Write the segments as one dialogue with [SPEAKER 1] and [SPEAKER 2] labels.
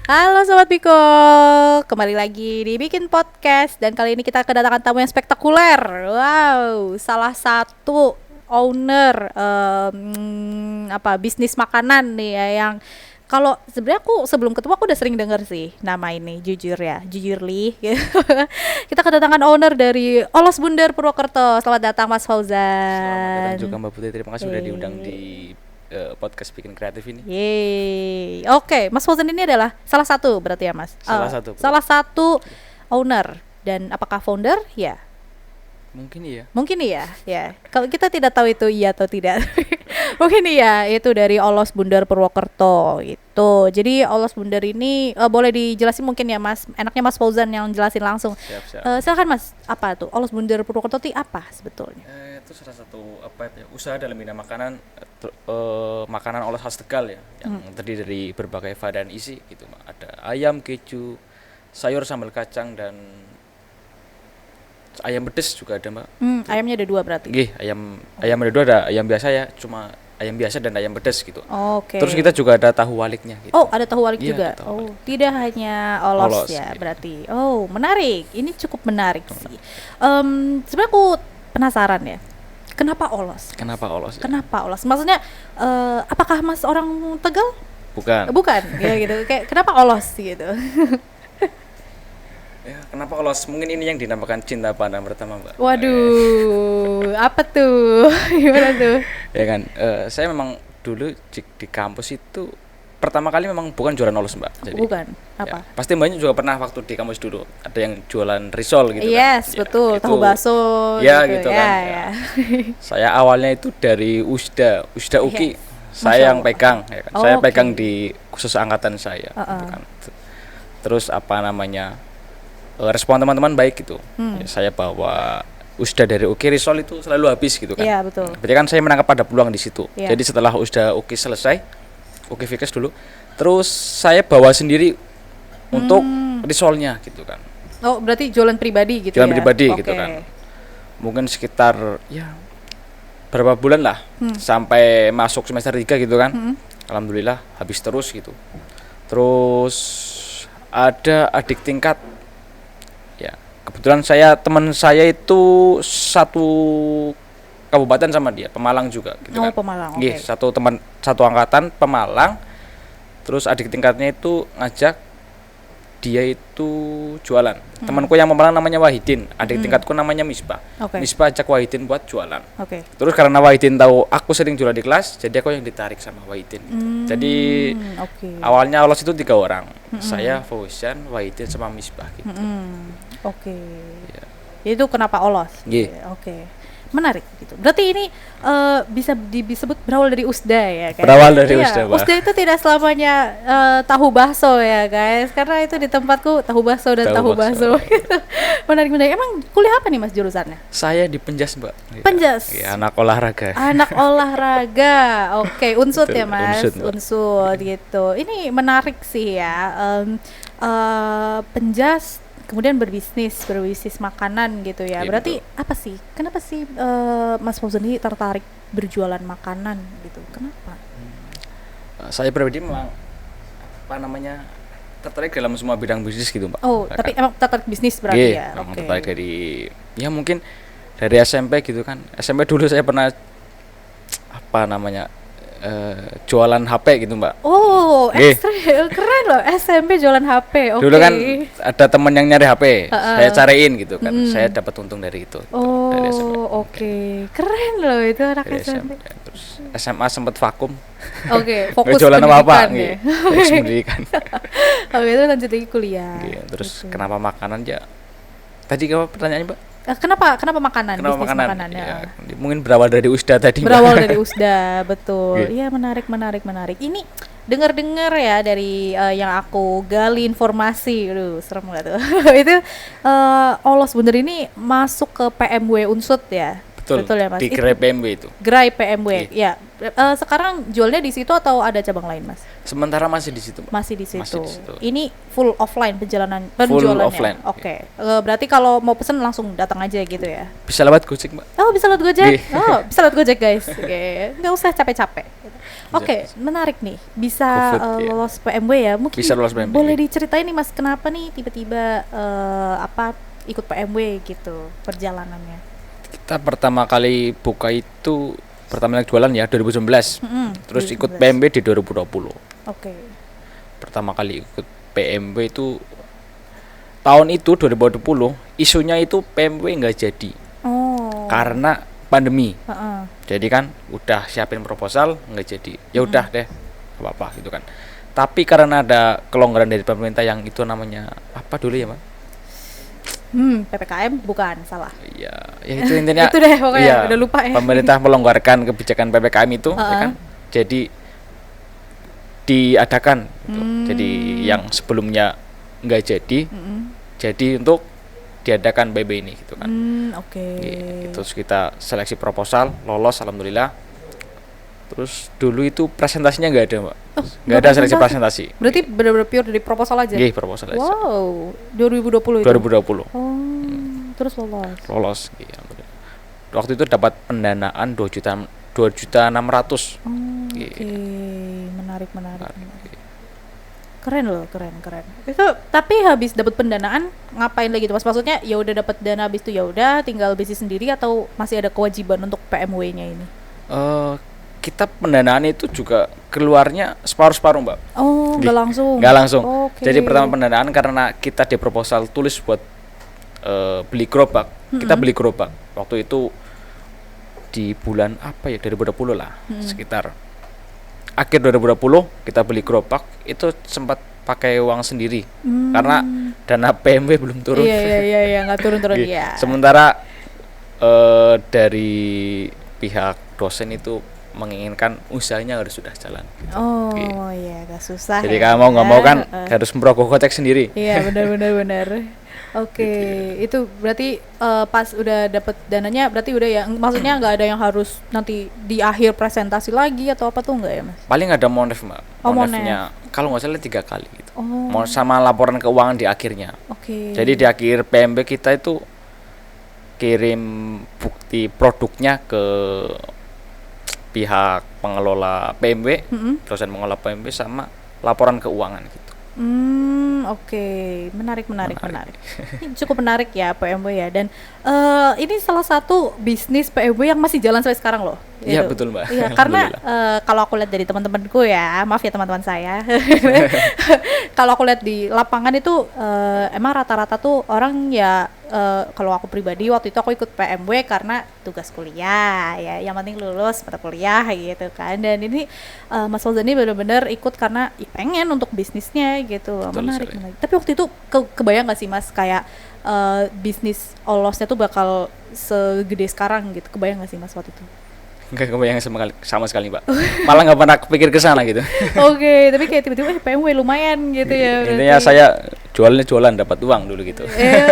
[SPEAKER 1] Halo Sobat Biko, kembali lagi di Bikin Podcast. Dan kali ini kita kedatangan tamu yang spektakuler. Wow, salah satu owner bisnis makanan nih ya, yang kalau sebenarnya aku sebelum ketemu aku udah sering denger sih nama ini, jujurly. Kita kedatangan owner dari Olos Bunder Purwokerto. Selamat datang Mas Fauzan.
[SPEAKER 2] Selamat datang juga Mbak Putri, terima kasih sudah diundang di podcast Bikin Kreatif ini.
[SPEAKER 1] Yeay. Oke, Mas Fauzan ini adalah salah satu berarti ya Mas? Salah satu owner. Dan apakah founder? Ya. Mungkin iya, ya. Kalau kita tidak tahu itu iya atau tidak. Mungkin iya, itu dari Olos Bunder Purwokerto itu. Jadi Olos Bunder ini boleh dijelasin mungkin ya Mas. Enaknya Mas Fauzan yang jelasin langsung.
[SPEAKER 2] Siap.
[SPEAKER 1] Silakan Mas, apa tuh Olos Bunder Purwokerto itu apa sebetulnya?
[SPEAKER 2] Itu salah satu usaha dalam bidang makanan, makanan olos khas Tegal ya, yang terdiri dari berbagai varian isi gitu, Mbak. Ada ayam, keju, sayur sambal kacang, dan ayam pedes juga ada, Mbak.
[SPEAKER 1] Ayamnya ada 2 berarti?
[SPEAKER 2] Ayam ada 2, ada ayam biasa ya, cuma ayam biasa dan ayam pedes gitu.
[SPEAKER 1] Oke.
[SPEAKER 2] Terus kita juga ada tahu waliknya gitu.
[SPEAKER 1] Oh, ada tahu walik juga.
[SPEAKER 2] Tahu walik.
[SPEAKER 1] Tidak hanya olos ya,
[SPEAKER 2] gitu.
[SPEAKER 1] berarti. Oh, menarik. Ini cukup menarik sih. Sebenarnya aku penasaran ya. Kenapa olos?
[SPEAKER 2] Kenapa olos?
[SPEAKER 1] Maksudnya apakah Mas orang Tegal?
[SPEAKER 2] Bukan.
[SPEAKER 1] Ya gitu. Kayak kenapa olos gitu?
[SPEAKER 2] Ya, kenapa olos? Mungkin ini yang dinamakan cinta pandang pertama, Mbak.
[SPEAKER 1] Waduh, apa tuh? Gimana tuh?
[SPEAKER 2] Ya kan, saya memang dulu di kampus itu pertama kali memang bukan jualan olos, Mbak.
[SPEAKER 1] Jadi, bukan, apa?
[SPEAKER 2] Ya, pasti Mbaknya juga pernah waktu di kampus dulu ada yang jualan risol gitu
[SPEAKER 1] yes,
[SPEAKER 2] kan.
[SPEAKER 1] Betul,
[SPEAKER 2] itu,
[SPEAKER 1] tahu bakso
[SPEAKER 2] ya gitu kan.
[SPEAKER 1] Ya.
[SPEAKER 2] Saya awalnya itu dari Usda Uki. Saya yang pegang ya kan. Saya pegang di khusus angkatan saya gitu kan. Terus respon teman-teman baik gitu. Ya, saya bawa Usda dari Uki risol itu selalu habis gitu kan.
[SPEAKER 1] Iya, betul.
[SPEAKER 2] Berarti kan saya menangkap ada peluang di situ.
[SPEAKER 1] Ya.
[SPEAKER 2] Jadi setelah Usda Uki selesai, Uki Fikes dulu, terus saya bawa sendiri untuk risolnya gitu kan.
[SPEAKER 1] Oh, berarti jualan pribadi gitu
[SPEAKER 2] jualan
[SPEAKER 1] ya?
[SPEAKER 2] Pribadi gitu kan. Mungkin sekitar ya berapa bulan lah sampai masuk semester 3 gitu kan. Alhamdulillah habis terus gitu. Terus ada adik tingkat. Ya, kebetulan teman saya itu satu kabupaten sama dia, Pemalang juga gitu kan.
[SPEAKER 1] Pemalang.
[SPEAKER 2] Okay. Satu angkatan Pemalang. Terus adik tingkatnya itu ngajak dia itu jualan. Temanku yang Pemalang namanya Wahidin, adik tingkatku namanya Misbah. Misbah ajak Wahidin buat jualan. Terus karena Wahidin tahu aku sering jualan di kelas, jadi aku yang ditarik sama Wahidin gitu. Jadi awalnya olos itu 3 orang. Saya, Fauzan, Wahidin sama Misbah gitu.
[SPEAKER 1] Ya. Itu kenapa olos? Menarik gitu. Berarti ini bisa disebut berawal dari Usda ya kan?
[SPEAKER 2] Berawal dari Usda, Pak.
[SPEAKER 1] Usda itu tidak selamanya tahu bakso ya guys, karena itu di tempatku tahu bakso dan tahu bakso. Menarik. Emang kuliah apa nih Mas jurusannya?
[SPEAKER 2] Saya di Penjas, Mbak.
[SPEAKER 1] Penjas.
[SPEAKER 2] Ya, anak olahraga.
[SPEAKER 1] Oke, unsut ya Mas. Unsut gitu. Ini menarik sih ya. Penjas kemudian berbisnis makanan gitu ya. Gitu. Berarti apa sih? Kenapa sih Mas Fauzan ini tertarik berjualan makanan gitu? Kenapa?
[SPEAKER 2] Saya pribadi memang tertarik dalam semua bidang bisnis gitu, Mbak.
[SPEAKER 1] Oh, tapi emang tertarik bisnis berarti ya?
[SPEAKER 2] Tertarik mungkin dari SMP gitu kan. SMP dulu saya pernah jualan HP gitu, Mbak.
[SPEAKER 1] Oh, keren loh, SMP jualan HP.
[SPEAKER 2] Dulu kan ada teman yang nyari HP, saya cariin gitu kan. Saya dapat untung dari itu. Dari SMP.
[SPEAKER 1] Keren loh itu anak
[SPEAKER 2] dari
[SPEAKER 1] SMP.
[SPEAKER 2] Terus SMA sempat vakum.
[SPEAKER 1] Fokus
[SPEAKER 2] jualan apa-apa
[SPEAKER 1] ya.
[SPEAKER 2] Pendidikan.
[SPEAKER 1] Itu lanjut lagi kuliah.
[SPEAKER 2] Terus kenapa makanan ya? Tadi apa pertanyaannya, Mbak?
[SPEAKER 1] Kenapa makanan?
[SPEAKER 2] Kenapa
[SPEAKER 1] bisnis makanan
[SPEAKER 2] ya. Mungkin berawal dari Usda tadi.
[SPEAKER 1] Dari Usda, betul. Iya, menarik. Ini dengar ya dari yang aku gali informasi. Aduh, serem gak tuh? Itu Olos Bunder ini masuk ke PMW Unsut ya?
[SPEAKER 2] Betul ya Mas? Di Gerai PMW itu.
[SPEAKER 1] Gerai PMW, ya. Sekarang jualnya di situ atau ada cabang lain, Mas?
[SPEAKER 2] Sementara masih di situ.
[SPEAKER 1] Masih di situ. Ini full offline penjualannya. Full offline. Oke. Berarti kalau mau pesen langsung datang aja gitu ya?
[SPEAKER 2] Bisa lewat Gojek, Mbak.
[SPEAKER 1] Oh, bisa lewat Gojek? Bisa lewat Gojek, guys. Oke. Nggak usah capek-capek. Oke, menarik nih. Bisa lolos PMW ya? Mungkin bisa lolos PMW. Boleh diceritain nih, Mas, kenapa nih tiba-tiba ikut PMW gitu perjalanannya? Kita
[SPEAKER 2] pertama kali buka itu pertama kali jualan ya 2019. Terus 2019. Ikut PMW di 2020.
[SPEAKER 1] Oke.
[SPEAKER 2] Pertama kali ikut PMW itu tahun itu 2020, isunya itu PMW nggak jadi. Karena pandemi. Jadi kan udah siapin proposal nggak jadi. Ya udah deh, apa-apa gitu kan. Tapi karena ada kelonggaran dari pemerintah yang itu namanya apa dulu ya, Mbak?
[SPEAKER 1] PPKM bukan, salah.
[SPEAKER 2] Iya, ya itu intinya.
[SPEAKER 1] Itu deh pokoknya, udah lupa ya.
[SPEAKER 2] Pemerintah melonggarkan kebijakan PPKM itu, ya kan? Jadi diadakan gitu. Jadi yang sebelumnya nggak jadi, jadi untuk diadakan PMW ini gitu kan. Terus kita seleksi proposal, lolos alhamdulillah. Terus dulu itu presentasinya nggak ada, Mbak. Nggak ada seleksi presentasi.
[SPEAKER 1] Berarti benar-benar pure dari proposal aja?
[SPEAKER 2] Iya, proposal aja.
[SPEAKER 1] Wow, 2020 itu?
[SPEAKER 2] 2020.
[SPEAKER 1] Terus lolos?
[SPEAKER 2] Lolos, iya. Waktu itu dapat pendanaan 2.600.000.
[SPEAKER 1] Oke, menarik. Keren loh, keren. Itu tapi habis dapat pendanaan ngapain lagi tuh, Mas? Maksudnya ya udah dapat dana habis itu ya udah tinggal bisnis sendiri atau masih ada kewajiban untuk PMW-nya ini?
[SPEAKER 2] Kita pendanaan itu juga keluarnya separuh-separuh, Mbak.
[SPEAKER 1] Nggak langsung?
[SPEAKER 2] Nggak langsung. Jadi pertama pendanaan karena kita di proposal tulis buat beli gerobak. Kita beli gerobak. Waktu itu di bulan apa ya, 2020 lah. Sekitar akhir 2020 kita beli gerobak. Itu sempat pakai uang sendiri. Karena dana PMW belum turun.
[SPEAKER 1] Iya, nggak turun-turun ya.
[SPEAKER 2] Sementara dari pihak dosen itu menginginkan usahanya harus sudah jalan gitu.
[SPEAKER 1] Iya, agak susah.
[SPEAKER 2] Jadi kalau mau nggak mau kan harus merogoh kocek sendiri.
[SPEAKER 1] Iya, benar. Oke, itu berarti pas udah dapat dananya berarti udah ya, maksudnya nggak ada yang harus nanti di akhir presentasi lagi atau apa tuh nggak ya, Mas?
[SPEAKER 2] Paling ada monef, Mbak. Monefnya kalau nggak salah 3 kali gitu. Mau sama laporan keuangan di akhirnya. Jadi di akhir PMW kita itu kirim bukti produknya ke pihak pengelola PMW, dosen pengelola PMW sama laporan keuangan gitu.
[SPEAKER 1] Menarik. Ini cukup menarik ya PMW ya, dan ini salah satu bisnis PMW yang masih jalan sampai sekarang loh.
[SPEAKER 2] Iya betul, Mbak.
[SPEAKER 1] Iya, karena kalau aku lihat dari teman-temanku ya, maaf ya teman-teman saya, kalau aku lihat di lapangan itu emang rata-rata tuh orang ya, kalau aku pribadi waktu itu aku ikut PMW karena tugas kuliah ya, yang penting lulus mata kuliah gitu kan. Dan ini Mas Fauzan ini benar-benar ikut karena pengen untuk bisnisnya gitu. Menarik. Tapi waktu itu kebayang nggak sih, Mas, kayak bisnis Olosnya tuh bakal segede sekarang gitu? Kebayang nggak sih, Mas, waktu itu?
[SPEAKER 2] Enggak kebayang sama sekali, Mbak. Malah nggak pernah kepikir ke sana gitu.
[SPEAKER 1] Tapi kayak tiba-tiba PMW lumayan gitu ya.
[SPEAKER 2] Intinya saya jualan dapat uang dulu gitu.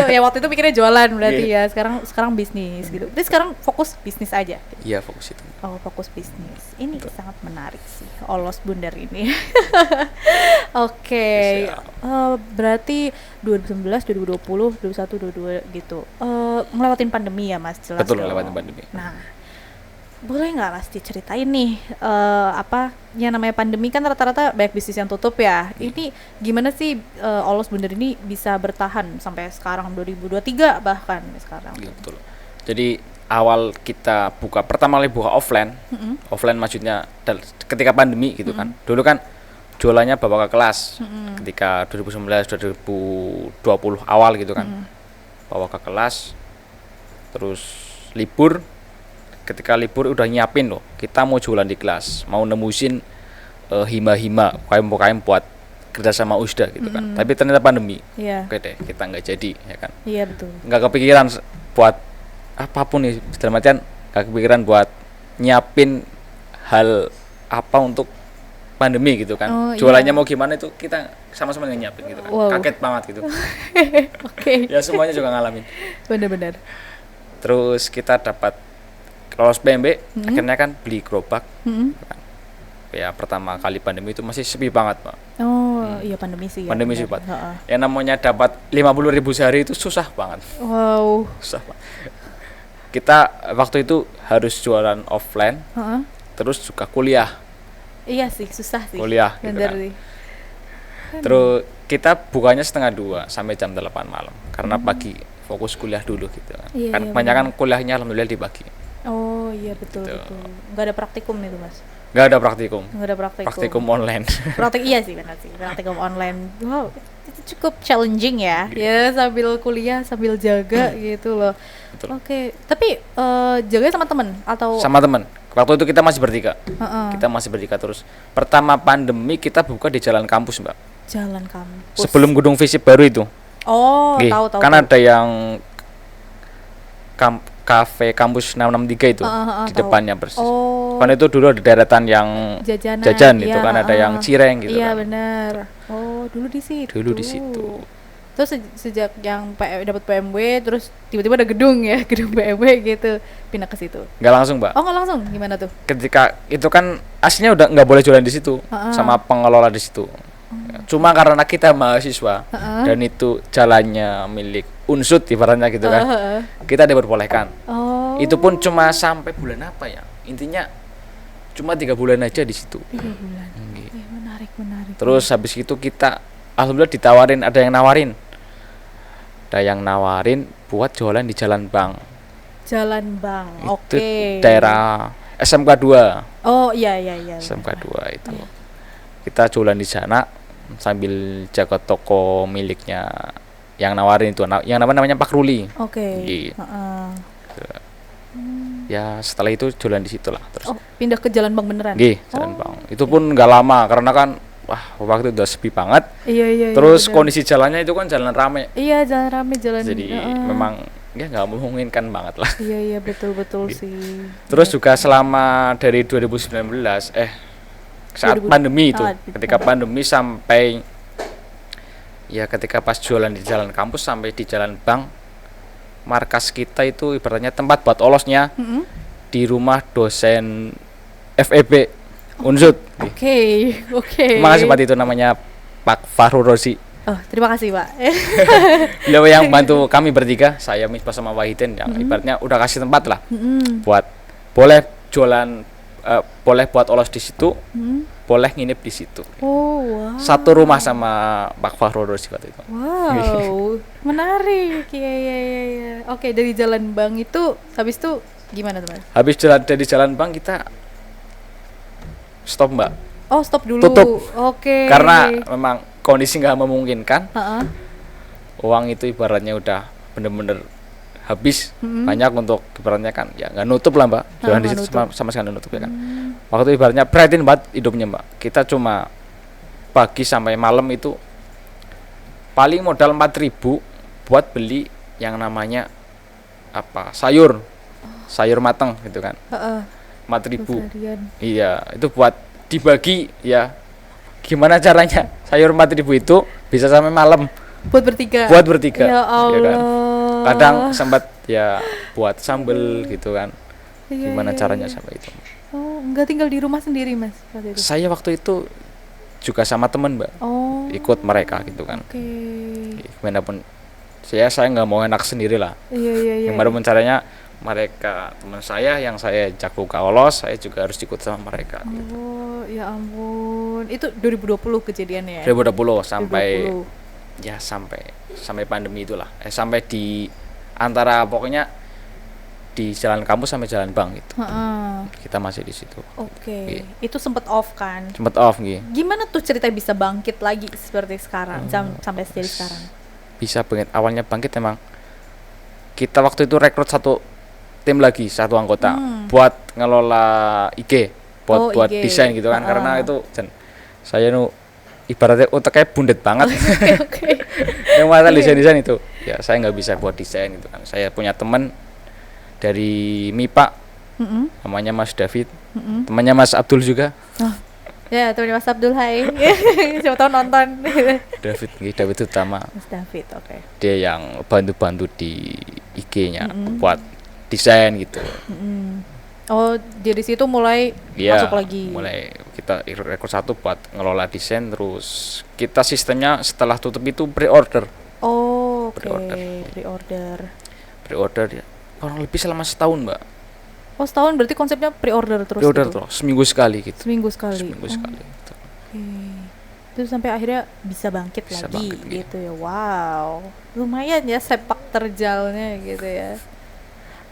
[SPEAKER 1] Ya waktu itu pikirnya jualan berarti ya. Sekarang bisnis gitu. Jadi sekarang fokus bisnis aja.
[SPEAKER 2] Iya, fokus itu.
[SPEAKER 1] Fokus bisnis. Ini sangat menarik sih Olos Bundar ini. Berarti 2019, 2020, 2021, 2022 gitu. Ngelewatin pandemi ya, Mas, jelas.
[SPEAKER 2] Betul, ngelewatin pandemi.
[SPEAKER 1] Nah, boleh nggak Mas diceritain nih apa yang namanya pandemi kan rata-rata banyak bisnis yang tutup ya. Ini gimana sih Olos Bundar ini bisa bertahan sampai sekarang 2023 bahkan sekarang?
[SPEAKER 2] Iya, betul. Jadi awal kita pertama kali buka offline, offline maksudnya ketika pandemi gitu kan. Dulu kan jualannya bawa ke kelas ketika 2019 2020 awal gitu kan. Bawa ke kelas, terus libur. Ketika libur udah nyiapin loh, kita mau jualan di kelas, mau nemusin hima-hima UKM buat kerja sama USDA gitu kan. Tapi ternyata pandemi. Oke deh, kita nggak jadi ya kan.
[SPEAKER 1] Iya, betul.
[SPEAKER 2] Nggak kepikiran buat apapun nih, dalam artian nggak kepikiran buat nyiapin hal apa untuk pandemi gitu kan. Jualannya mau gimana itu kita sama-sama nyiapin gitu kan. Kaget banget gitu. Ya semuanya juga ngalamin.
[SPEAKER 1] Benar-benar.
[SPEAKER 2] Terus kita dapat lolos PMB, akhirnya kan beli gerobak. Ya pertama kali pandemi itu masih sepi banget, Pak.
[SPEAKER 1] Iya pandemi sih.
[SPEAKER 2] Pandemi sih, Pak. Yang namanya dapat 50.000 sehari itu susah banget.
[SPEAKER 1] Wow.
[SPEAKER 2] Susah, Pak. Kita waktu itu harus jualan offline, terus juga kuliah.
[SPEAKER 1] Iya sih, susah sih.
[SPEAKER 2] Kuliah, gitu kan. Terus kita bukanya 1:30 sampai jam 8 malam, karena pagi fokus kuliah dulu gitu kan. Kan kebanyakan kuliahnya alhamdulillah dibagi.
[SPEAKER 1] Oh iya betul gitu. Betul. Nggak ada praktikum nih tuh Mas?
[SPEAKER 2] Nggak ada praktikum.
[SPEAKER 1] Nggak ada praktikum.
[SPEAKER 2] Praktikum online.
[SPEAKER 1] Iya sih benar sih. Praktikum online. Wow, itu cukup challenging ya. Ya sambil kuliah sambil jaga gitu loh. Oke. Tapi jaganya sama temen atau? Sama
[SPEAKER 2] temen. Waktu itu kita masih bertiga. Kita masih bertiga terus. Pertama pandemi kita buka di jalan kampus, Mbak.
[SPEAKER 1] Jalan kampus.
[SPEAKER 2] Sebelum gedung visip baru itu.
[SPEAKER 1] Oh, tahu.
[SPEAKER 2] Kan ada yang kafe kampus 663 itu di depannya persis. Kan itu dulu ada deretan yang jajan itu kan ada yang cireng gitu.
[SPEAKER 1] Iya
[SPEAKER 2] kan.
[SPEAKER 1] Benar. Oh, dulu di situ. Terus sejak yang dapat PMW terus tiba-tiba ada gedung PMW gitu, pindah ke situ.
[SPEAKER 2] Nggak langsung, Mbak.
[SPEAKER 1] Oh, nggak langsung. Gimana tuh?
[SPEAKER 2] Ketika itu kan aslinya udah nggak boleh jualan di situ sama pengelola di situ. Cuma karena kita mahasiswa dan itu jalannya milik Unsud ibaratnya gitu kan, kita diperbolehkan. Itu pun cuma sampai bulan apa ya? Intinya cuma 3 bulan aja di situ.
[SPEAKER 1] 3 bulan. Menarik.
[SPEAKER 2] Terus habis itu kita alhamdulillah ditawarin, ada yang nawarin buat jualan di Jalan Bank.
[SPEAKER 1] Jalan Bank.
[SPEAKER 2] Oke. Daerah SMK 2.
[SPEAKER 1] Oh iya.
[SPEAKER 2] SMK 2 itu. Kita jualan di sana sambil jaga toko miliknya yang nawarin itu, yang namanya Pak Ruli.
[SPEAKER 1] Oke.
[SPEAKER 2] Ya setelah itu jualan di situ lah terus.
[SPEAKER 1] Pindah ke Jalan Bank beneran?
[SPEAKER 2] Jalan Bank. Itu pun nggak lama karena kan waktu itu udah sepi banget.
[SPEAKER 1] Iya.
[SPEAKER 2] Terus kondisi jalannya itu kan jalan rame.
[SPEAKER 1] Iya, jalan rame. Jadi
[SPEAKER 2] memang ya nggak memungkinkan banget lah.
[SPEAKER 1] Iya betul sih.
[SPEAKER 2] Terus juga selama dari 2019 saat pandemi itu, ketika pandemi sampai ya ketika pas jualan di jalan kampus sampai di Jalan Bank, markas kita itu ibaratnya tempat buat olosnya di rumah dosen FEB Unsud.
[SPEAKER 1] Oke.
[SPEAKER 2] Terima kasih Pak, itu namanya Pak Fahrul Rozi.
[SPEAKER 1] Oh, terima kasih Pak.
[SPEAKER 2] Beliau yang bantu kami bertiga, saya Misbah sama Wahidin, yang ibaratnya udah kasih tempat lah buat boleh jualan, boleh buat olos di situ, boleh nginep di situ.
[SPEAKER 1] Wow.
[SPEAKER 2] Satu rumah sama Pak Fahrul Rozi waktu itu.
[SPEAKER 1] Wow, menarik. Iya. Oke, dari Jalan Bank itu habis itu gimana teman?
[SPEAKER 2] Habis dari Jalan Bank kita stop, Mbak.
[SPEAKER 1] Oh, stop dulu.
[SPEAKER 2] Tutup.
[SPEAKER 1] Oke.
[SPEAKER 2] Karena memang kondisi nggak memungkinkan. Uang itu ibaratnya udah bener-bener habis, banyak untuk ibaratnya kan ya nggak nutup lah, Mbak. Jualan di situ sama sekali nutup ya kan. Waktu itu ibaratnya prihatin banget hidupnya, Mbak. Kita cuma pagi sampai malam itu paling modal 4.000 buat beli yang namanya sayur mateng gitu kan. 4.000. Iya, itu buat dibagi ya. Gimana caranya sayur 4.000 itu bisa sampai malam
[SPEAKER 1] buat bertiga. Ya Allah.
[SPEAKER 2] Ya kan? Kadang sempat ya buat sambel gitu kan. Gimana caranya sampai itu?
[SPEAKER 1] Oh, enggak tinggal di rumah sendiri, Mas, waktu itu?
[SPEAKER 2] Saya waktu itu juga sama teman, Mbak. Ikut mereka gitu kan. Gimana pun saya nggak mau enak sendiri lah.
[SPEAKER 1] Iya.
[SPEAKER 2] Gimana pun caranya mereka teman saya yang saya ajak buka olos, saya juga harus ikut sama mereka.
[SPEAKER 1] Oh, ya ampun. Itu 2020 kejadiannya ya?
[SPEAKER 2] 2020 sampai 2020. Ya sampai pandemi itulah. Sampai di antara pokoknya di Jalan Kampus sampai Jalan Bank gitu. Kita masih di situ.
[SPEAKER 1] Oke. Itu sempat off kan?
[SPEAKER 2] Sempat off gitu.
[SPEAKER 1] Gimana tuh cerita bisa bangkit lagi seperti sekarang sampai jadi sekarang?
[SPEAKER 2] Bisa banget. Awalnya bangkit emang kita waktu itu rekrut satu anggota buat ngelola IG, buat IG. Desain gitu kan. Karena itu saya ibaratnya otaknya bundet banget.
[SPEAKER 1] Oke.
[SPEAKER 2] Yang masalah desain itu ya saya nggak bisa buat desain gitu kan. Saya punya teman dari MIPA, namanya Mas David, temannya Mas Abdul juga.
[SPEAKER 1] Ya, temannya Mas Abdul, hai. Siapa tahu nonton.
[SPEAKER 2] David utama.
[SPEAKER 1] Mas David, oke.
[SPEAKER 2] Dia yang bantu di IG-nya buat desain gitu.
[SPEAKER 1] Oh, dari situ mulai masuk lagi.
[SPEAKER 2] Mulai kita rekrut satu buat ngelola desain, terus kita sistemnya setelah tutup itu pre-order.
[SPEAKER 1] Oh, oke. Pre-order
[SPEAKER 2] ya. Kurang lebih selama setahun, Mbak.
[SPEAKER 1] Oh, setahun berarti konsepnya pre-order terus.
[SPEAKER 2] Pre-order terus, seminggu sekali gitu.
[SPEAKER 1] Seminggu sekali.
[SPEAKER 2] Gitu.
[SPEAKER 1] Oke. Terus sampai akhirnya bisa bangkit lagi gitu ya. Wow. Lumayan ya sepak terjalnya gitu ya.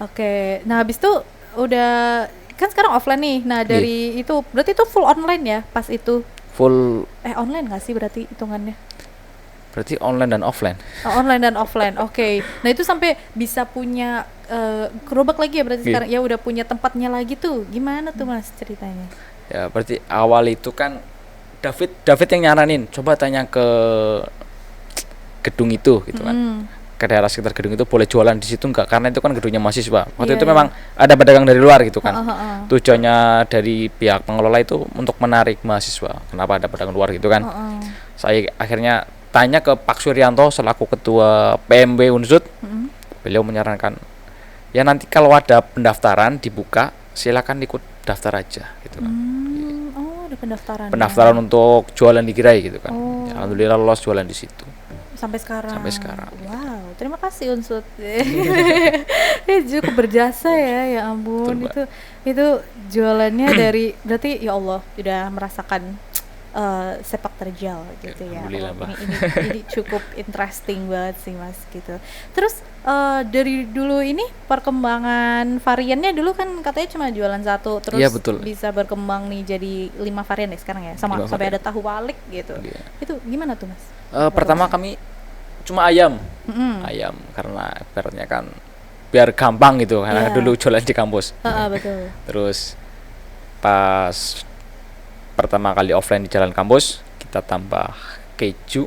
[SPEAKER 1] Oke. Nah, habis itu udah kan sekarang offline nih. Nah, dari itu berarti itu full online ya pas itu?
[SPEAKER 2] Full
[SPEAKER 1] online nggak sih berarti hitungannya?
[SPEAKER 2] Berarti online dan offline.
[SPEAKER 1] Online dan offline. Oke. Nah, itu sampai bisa punya gerobak lagi ya berarti sekarang ya udah punya tempatnya lagi tuh. Gimana tuh Mas ceritanya?
[SPEAKER 2] Ya, berarti awal itu kan David yang nyaranin, coba tanya ke gedung itu gitu kan. Ke daerah sekitar gedung itu boleh jualan di situ enggak, karena itu kan gedungnya mahasiswa. Waktu itu memang ada pedagang dari luar gitu kan. Tujuannya dari pihak pengelola itu untuk menarik mahasiswa. Kenapa ada pedagang luar gitu kan. Saya akhirnya tanya ke Pak Suryanto selaku ketua PMB Unsud. Beliau menyarankan, ya nanti kalau ada pendaftaran dibuka, silakan ikut daftar aja gitu kan.
[SPEAKER 1] Ada
[SPEAKER 2] pendaftaran untuk jualan di Gerai gitu kan. Ya, alhamdulillah lolos jualan di situ.
[SPEAKER 1] Sampai sekarang.
[SPEAKER 2] Wow,
[SPEAKER 1] terima kasih Unsud. Cukup berjasa ya ampun. Betul, itu jualannya dari berarti ya Allah udah merasakan sepak terjal gitu ya. Ini cukup interesting banget sih Mas gitu. Terus dari dulu ini perkembangan variannya dulu kan katanya cuma jualan satu, terus bisa berkembang nih jadi 5 varian ya sekarang ya, sama sampai ada tahu walik gitu. Itu gimana tuh Mas?
[SPEAKER 2] Pertama kami cuma ayam karena ibaratnya kan biar gampang gitu karena dulu jualan di kampus.
[SPEAKER 1] Betul.
[SPEAKER 2] Terus pas pertama kali offline di jalan kampus kita tambah keju.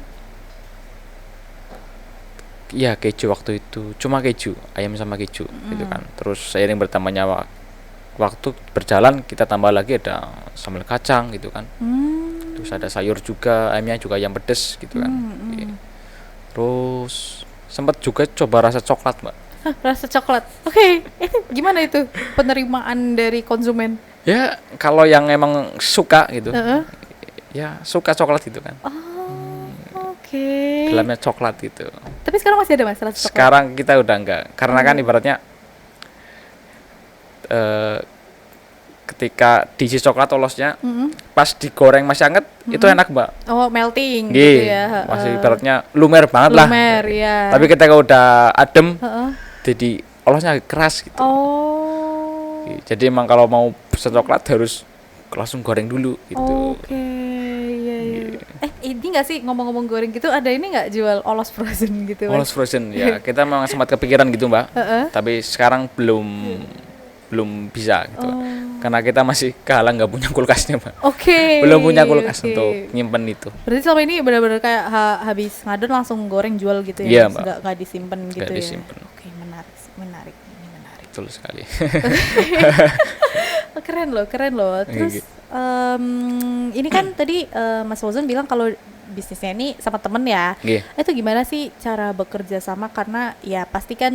[SPEAKER 2] Iya, keju waktu itu cuma keju, ayam sama keju gitu kan. Terus seiring bertambahnya waktu berjalan kita tambah lagi ada sambal kacang gitu kan. Terus ada sayur juga, ayamnya juga ayam pedes gitu kan. Terus sempat juga coba rasa coklat, Mbak.
[SPEAKER 1] Rasa coklat. Oke. Gimana itu penerimaan dari konsumen?
[SPEAKER 2] Ya, kalau yang emang suka gitu. Ya, suka coklat gitu kan.
[SPEAKER 1] Oke.
[SPEAKER 2] Dalamnya coklat gitu.
[SPEAKER 1] Tapi sekarang masih ada Mas rasa coklat?
[SPEAKER 2] Sekarang kita udah enggak. Karena kan ibaratnya ketika diisi coklat lolosnya pas digoreng masih hangat itu enak Mbak.
[SPEAKER 1] Oh, melting gitu ya.
[SPEAKER 2] Masih ibaratnya lumer banget lah.
[SPEAKER 1] Lumer ya.
[SPEAKER 2] Tapi ketika udah adem jadi olosnya keras gitu. Jadi emang kalau mau pesen coklat harus langsung goreng dulu gitu.
[SPEAKER 1] Oke, iya. Ini nggak sih ngomong-ngomong goreng gitu ada ini nggak jual olos frozen gitu?
[SPEAKER 2] Olos frozen ya kita memang sempat kepikiran gitu Mbak. Tapi sekarang belum bisa gitu. Karena kita masih kehalang nggak punya kulkasnya Mbak. Belum punya kulkas untuk nyimpen itu.
[SPEAKER 1] Berarti selama ini benar-benar kayak habis ngadon langsung goreng jual gitu ya? Iya, nggak disimpan gitu ya?
[SPEAKER 2] Disimpan.
[SPEAKER 1] Oke, menarik.
[SPEAKER 2] Betul sekali.
[SPEAKER 1] Keren loh. Terus ini kan tadi Mas Fauzan bilang kalau bisnisnya ini sama temen ya. Itu gimana sih cara bekerja sama, karena ya pasti kan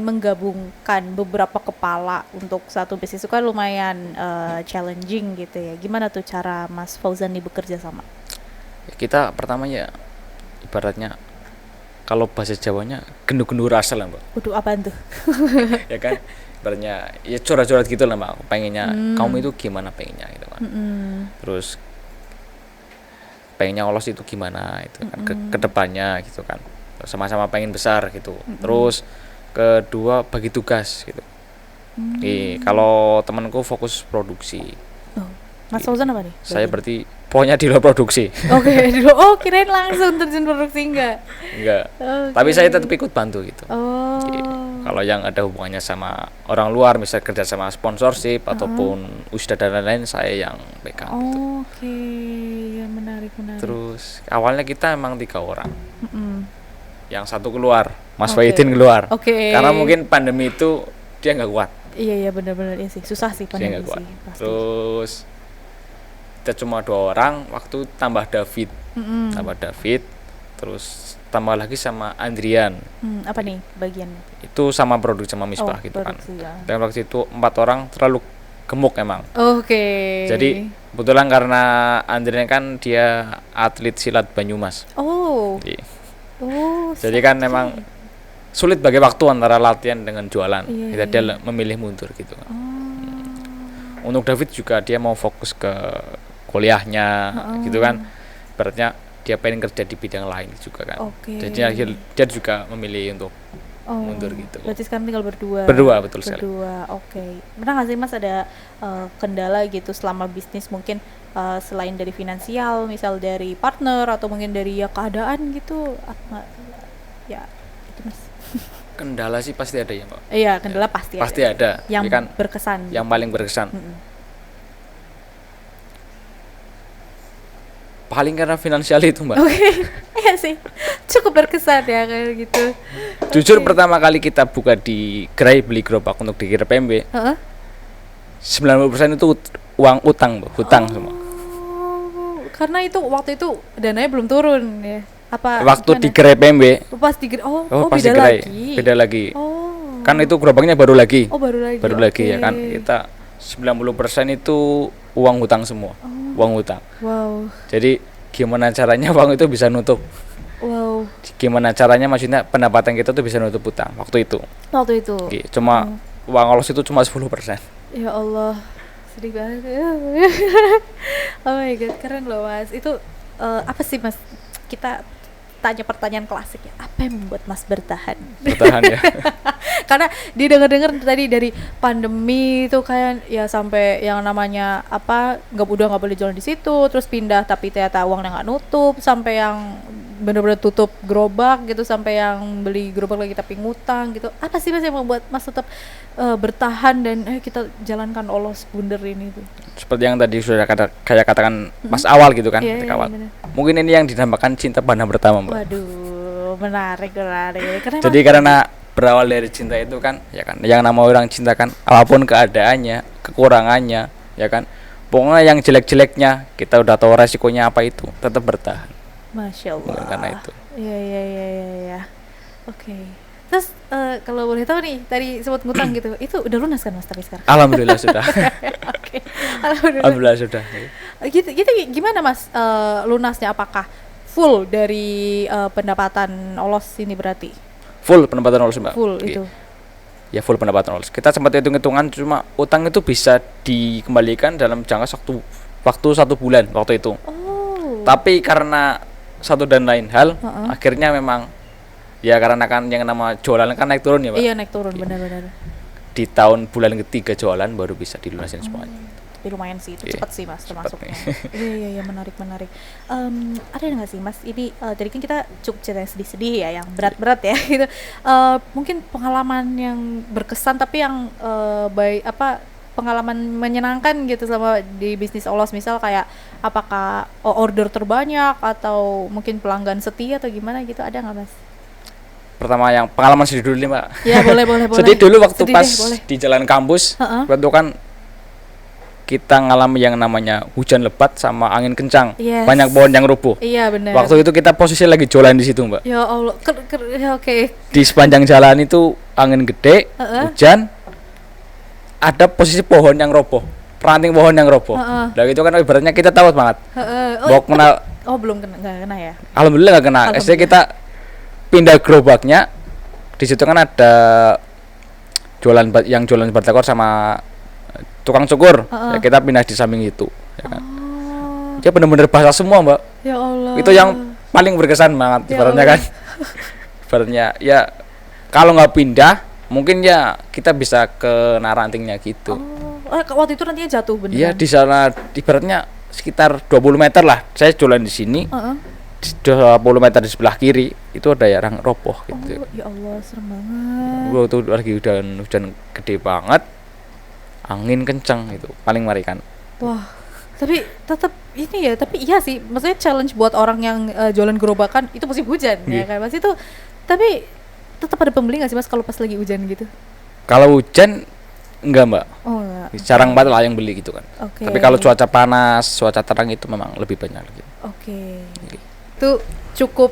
[SPEAKER 1] menggabungkan beberapa kepala untuk satu bisnis itu kan lumayan challenging gitu ya. Gimana tuh cara Mas Fauzan nih bekerja sama?
[SPEAKER 2] Kita pertamanya ibaratnya kalau bahasa Jawanya gendu-gendu rasa lah Mbak.
[SPEAKER 1] Waduh, apaan tuh?
[SPEAKER 2] Ya kan, ibaratnya ya coret-coret gitu lah Mbak. Pengennya kamu itu gimana pengennya gitu kan. Terus pengennya olos itu gimana itu kan ke depannya gitu kan. Sama-sama pengen besar gitu. Terus kedua bagi tugas gitu. Kalau temanku fokus produksi.
[SPEAKER 1] Mas Fauzan apa nih?
[SPEAKER 2] Saya berarti pokoknya di luar produksi.
[SPEAKER 1] Kirain langsung terjun produksi enggak.
[SPEAKER 2] Tapi saya tetap ikut bantu gitu. Kalau yang ada hubungannya sama orang luar, misalnya kerja sama sponsorship ataupun USDA dan lain-lain, saya yang pegang gitu.
[SPEAKER 1] Ya, menarik.
[SPEAKER 2] Terus awalnya kita emang 3 orang. Yang satu keluar, Mas Wahidin keluar. Karena mungkin pandemi itu dia nggak kuat.
[SPEAKER 1] Iya benar-benar ya sih, susah sih pandemi sih. Pasti.
[SPEAKER 2] Terus kita cuma 2 orang, waktu tambah David, terus tambah lagi sama Andrian.
[SPEAKER 1] Apa nih bagiannya?
[SPEAKER 2] Itu sama produksi sama Misbah gitu kan.
[SPEAKER 1] Ya.
[SPEAKER 2] Dan waktu itu 4 orang terlalu gemuk emang.
[SPEAKER 1] Oke.
[SPEAKER 2] Jadi kebetulan karena Andre kan dia atlet silat Banyumas. Jadi kan memang sulit bagi waktu antara latihan dengan jualan. Dia memilih mundur gitu kan. Untuk David juga dia mau fokus ke kuliahnya gitu kan. Berarti dia pengen kerja di bidang lain juga kan. Jadi dia juga memilih untuk mundur gitu.
[SPEAKER 1] Berarti sekarang tinggal berdua.
[SPEAKER 2] Betul sekali.
[SPEAKER 1] Pernah nggak sih Mas ada kendala gitu selama bisnis mungkin selain dari finansial, misal dari partner atau mungkin dari keadaan gitu? Ya, itu Mas.
[SPEAKER 2] Kendala sih pasti ada ya Mbak.
[SPEAKER 1] Iya, kendala pasti
[SPEAKER 2] ada.
[SPEAKER 1] Yang
[SPEAKER 2] kan
[SPEAKER 1] berkesan.
[SPEAKER 2] Yang paling berkesan. Paling karena finansial itu Mbak.
[SPEAKER 1] Iya sih, cukup berkesan ya kayak gitu.
[SPEAKER 2] Jujur pertama kali kita buka di gerai beli gerobak untuk dikirim PMB, 90% itu uang utang, hutang semua.
[SPEAKER 1] Karena itu waktu itu dananya belum turun ya. Apa
[SPEAKER 2] waktu di gerai PMB?
[SPEAKER 1] Pas di gerai.
[SPEAKER 2] Pas beda lagi. Kan itu gerobaknya baru lagi. Baru lagi ya kan. Kita 90% itu uang hutang semua. Uang hutang.
[SPEAKER 1] Wow.
[SPEAKER 2] Jadi gimana caranya uang itu bisa nutup?
[SPEAKER 1] Wow.
[SPEAKER 2] Gimana caranya maksudnya pendapatan kita tuh bisa nutup hutang waktu itu? Cuma uang olos itu cuma 10%.
[SPEAKER 1] Ya Allah, sedih banget. Oh my god, keren loh Mas. Itu apa sih Mas? Kita tanya pertanyaan klasiknya, apa yang membuat Mas bertahan ya? Karena dia dengar tadi dari pandemi itu kayak ya sampai yang namanya apa nggak boleh jualan di situ, terus pindah tapi ternyata uangnya nggak nutup, sampai yang benar-benar tutup gerobak gitu, sampai yang beli gerobak lagi tapi ngutang gitu. Apa sih Mas yang membuat Mas tetap bertahan dan kita jalankan olos bunder ini tuh? Seperti
[SPEAKER 2] yang tadi sudah kayak katakan Mas awal gitu kan, awal. Mungkin ini yang dinamakan cinta pandang pertama Mbak.
[SPEAKER 1] Waduh, menarik.
[SPEAKER 2] Jadi karena berawal dari cinta itu kan, ya kan, yang nama orang cinta kan, apapun keadaannya, kekurangannya, ya kan, pokoknya yang jelek-jeleknya kita udah tahu resikonya apa itu, tetap bertahan.
[SPEAKER 1] Masya Allah.
[SPEAKER 2] Mungkin karena itu.
[SPEAKER 1] Iya. Oke. Terus kalau boleh tahu nih, tadi sebut ngutang gitu, itu udah lunas kan Mas tapi sekarang?
[SPEAKER 2] Alhamdulillah sudah.
[SPEAKER 1] Oke.
[SPEAKER 2] Alhamdulillah sudah.
[SPEAKER 1] Gitu gimana Mas lunasnya? Apakah full dari pendapatan olos ini berarti?
[SPEAKER 2] Full pendapatan olos Mbak.
[SPEAKER 1] Full itu.
[SPEAKER 2] Ya full pendapatan olos. Kita sempat hitung-hitungan, cuma utang itu bisa dikembalikan dalam jangka waktu 1 bulan waktu itu. Tapi karena satu dan lain hal, akhirnya memang ya karena kan yang nama jualan kan naik turun ya Pak.
[SPEAKER 1] Iya naik turun benar-benar.
[SPEAKER 2] Di tahun bulan ketiga jualan baru bisa dilunasin semuanya.
[SPEAKER 1] Tapi lumayan sih, itu cepat sih Mas termasuknya. Iya menarik. Ada nggak sih Mas ini tadi kan kita cukup cerita yang sedih-sedih ya, yang berat-berat ya gitu. Mungkin pengalaman yang berkesan tapi yang pengalaman menyenangkan gitu selama di bisnis olos, misal kayak apakah order terbanyak atau mungkin pelanggan setia atau gimana gitu, ada nggak Mas?
[SPEAKER 2] Pertama yang pengalaman sedih dulu nih Mbak.
[SPEAKER 1] Ya boleh.
[SPEAKER 2] Sedih dulu waktu sedih pas di jalan kampus, waktu kan kita ngalami yang namanya hujan lebat sama angin kencang, banyak pohon yang rubuh.
[SPEAKER 1] Iya benar.
[SPEAKER 2] Waktu itu kita posisi lagi jualan di situ Mbak.
[SPEAKER 1] Ya Allah, oke.
[SPEAKER 2] Di sepanjang jalan itu angin gede, hujan, ada posisi pohon yang roboh, ranting pohon yang roboh. Dan itu kan ibaratnya kita takut banget.
[SPEAKER 1] Belum kena ya?
[SPEAKER 2] Alhamdulillah nggak kena. Jadi kita pindah gerobaknya, di situ kan ada jualan batagor sama tukang cukur. Ya kita pindah di samping itu, ya kan. Dia benar-benar basah semua Mbak.
[SPEAKER 1] Ya Allah.
[SPEAKER 2] Itu yang paling berkesan banget ibaratnya kan. Ibaratnya ya kalau nggak pindah mungkin ya kita bisa ke rantingnya gitu.
[SPEAKER 1] Waktu itu nantinya jatuh beneran?
[SPEAKER 2] Iya di sana ibaratnya sekitar 20 meter lah. Saya jualan di sini. 20 meter di sebelah kiri itu ada yang roboh gitu.
[SPEAKER 1] Ya Allah, serem banget.
[SPEAKER 2] Waktu itu lagi hujan gede banget, angin kencang, itu paling mengerikan.
[SPEAKER 1] Wah, tapi tetap ini ya, tapi iya sih, maksudnya challenge buat orang yang jualan gerobakan itu musim hujan ya kan Mas, itu tapi tetap ada pembeli nggak sih Mas kalau pas lagi hujan gitu?
[SPEAKER 2] Kalau hujan enggak Mbak.
[SPEAKER 1] Enggak.
[SPEAKER 2] Jarang banget lah yang beli gitu kan. Tapi kalau cuaca panas, cuaca terang itu memang lebih banyak gitu.
[SPEAKER 1] Oke. itu cukup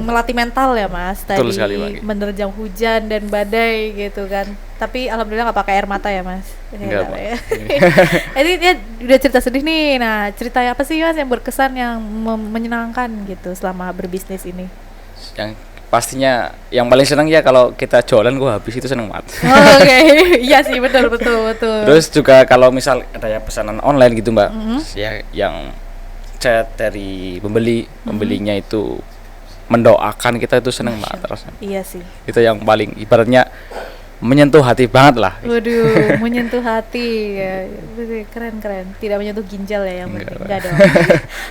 [SPEAKER 1] melatih mental ya Mas.
[SPEAKER 2] Betul
[SPEAKER 1] tadi
[SPEAKER 2] sekali,
[SPEAKER 1] menerjang hujan dan badai gitu kan. Tapi alhamdulillah nggak pakai air mata ya Mas.
[SPEAKER 2] Enggak, Pak.
[SPEAKER 1] Ini dia udah cerita sedih nih. Nah, cerita apa sih Mas yang berkesan, yang menyenangkan gitu selama berbisnis ini?
[SPEAKER 2] Yang pastinya yang paling senang ya kalau kita jualan gua habis itu seneng banget.
[SPEAKER 1] Oke. Iya sih, betul.
[SPEAKER 2] Terus juga kalau misal ada ya pesanan online gitu Mbak, ya yang chat dari pembelinya itu mendoakan kita, itu seneng banget rasanya.
[SPEAKER 1] Iya sih.
[SPEAKER 2] Itu yang paling ibaratnya menyentuh hati banget lah.
[SPEAKER 1] Waduh, menyentuh hati ya. Keren. Tidak menyentuh ginjal ya yang penting. Enggak dong.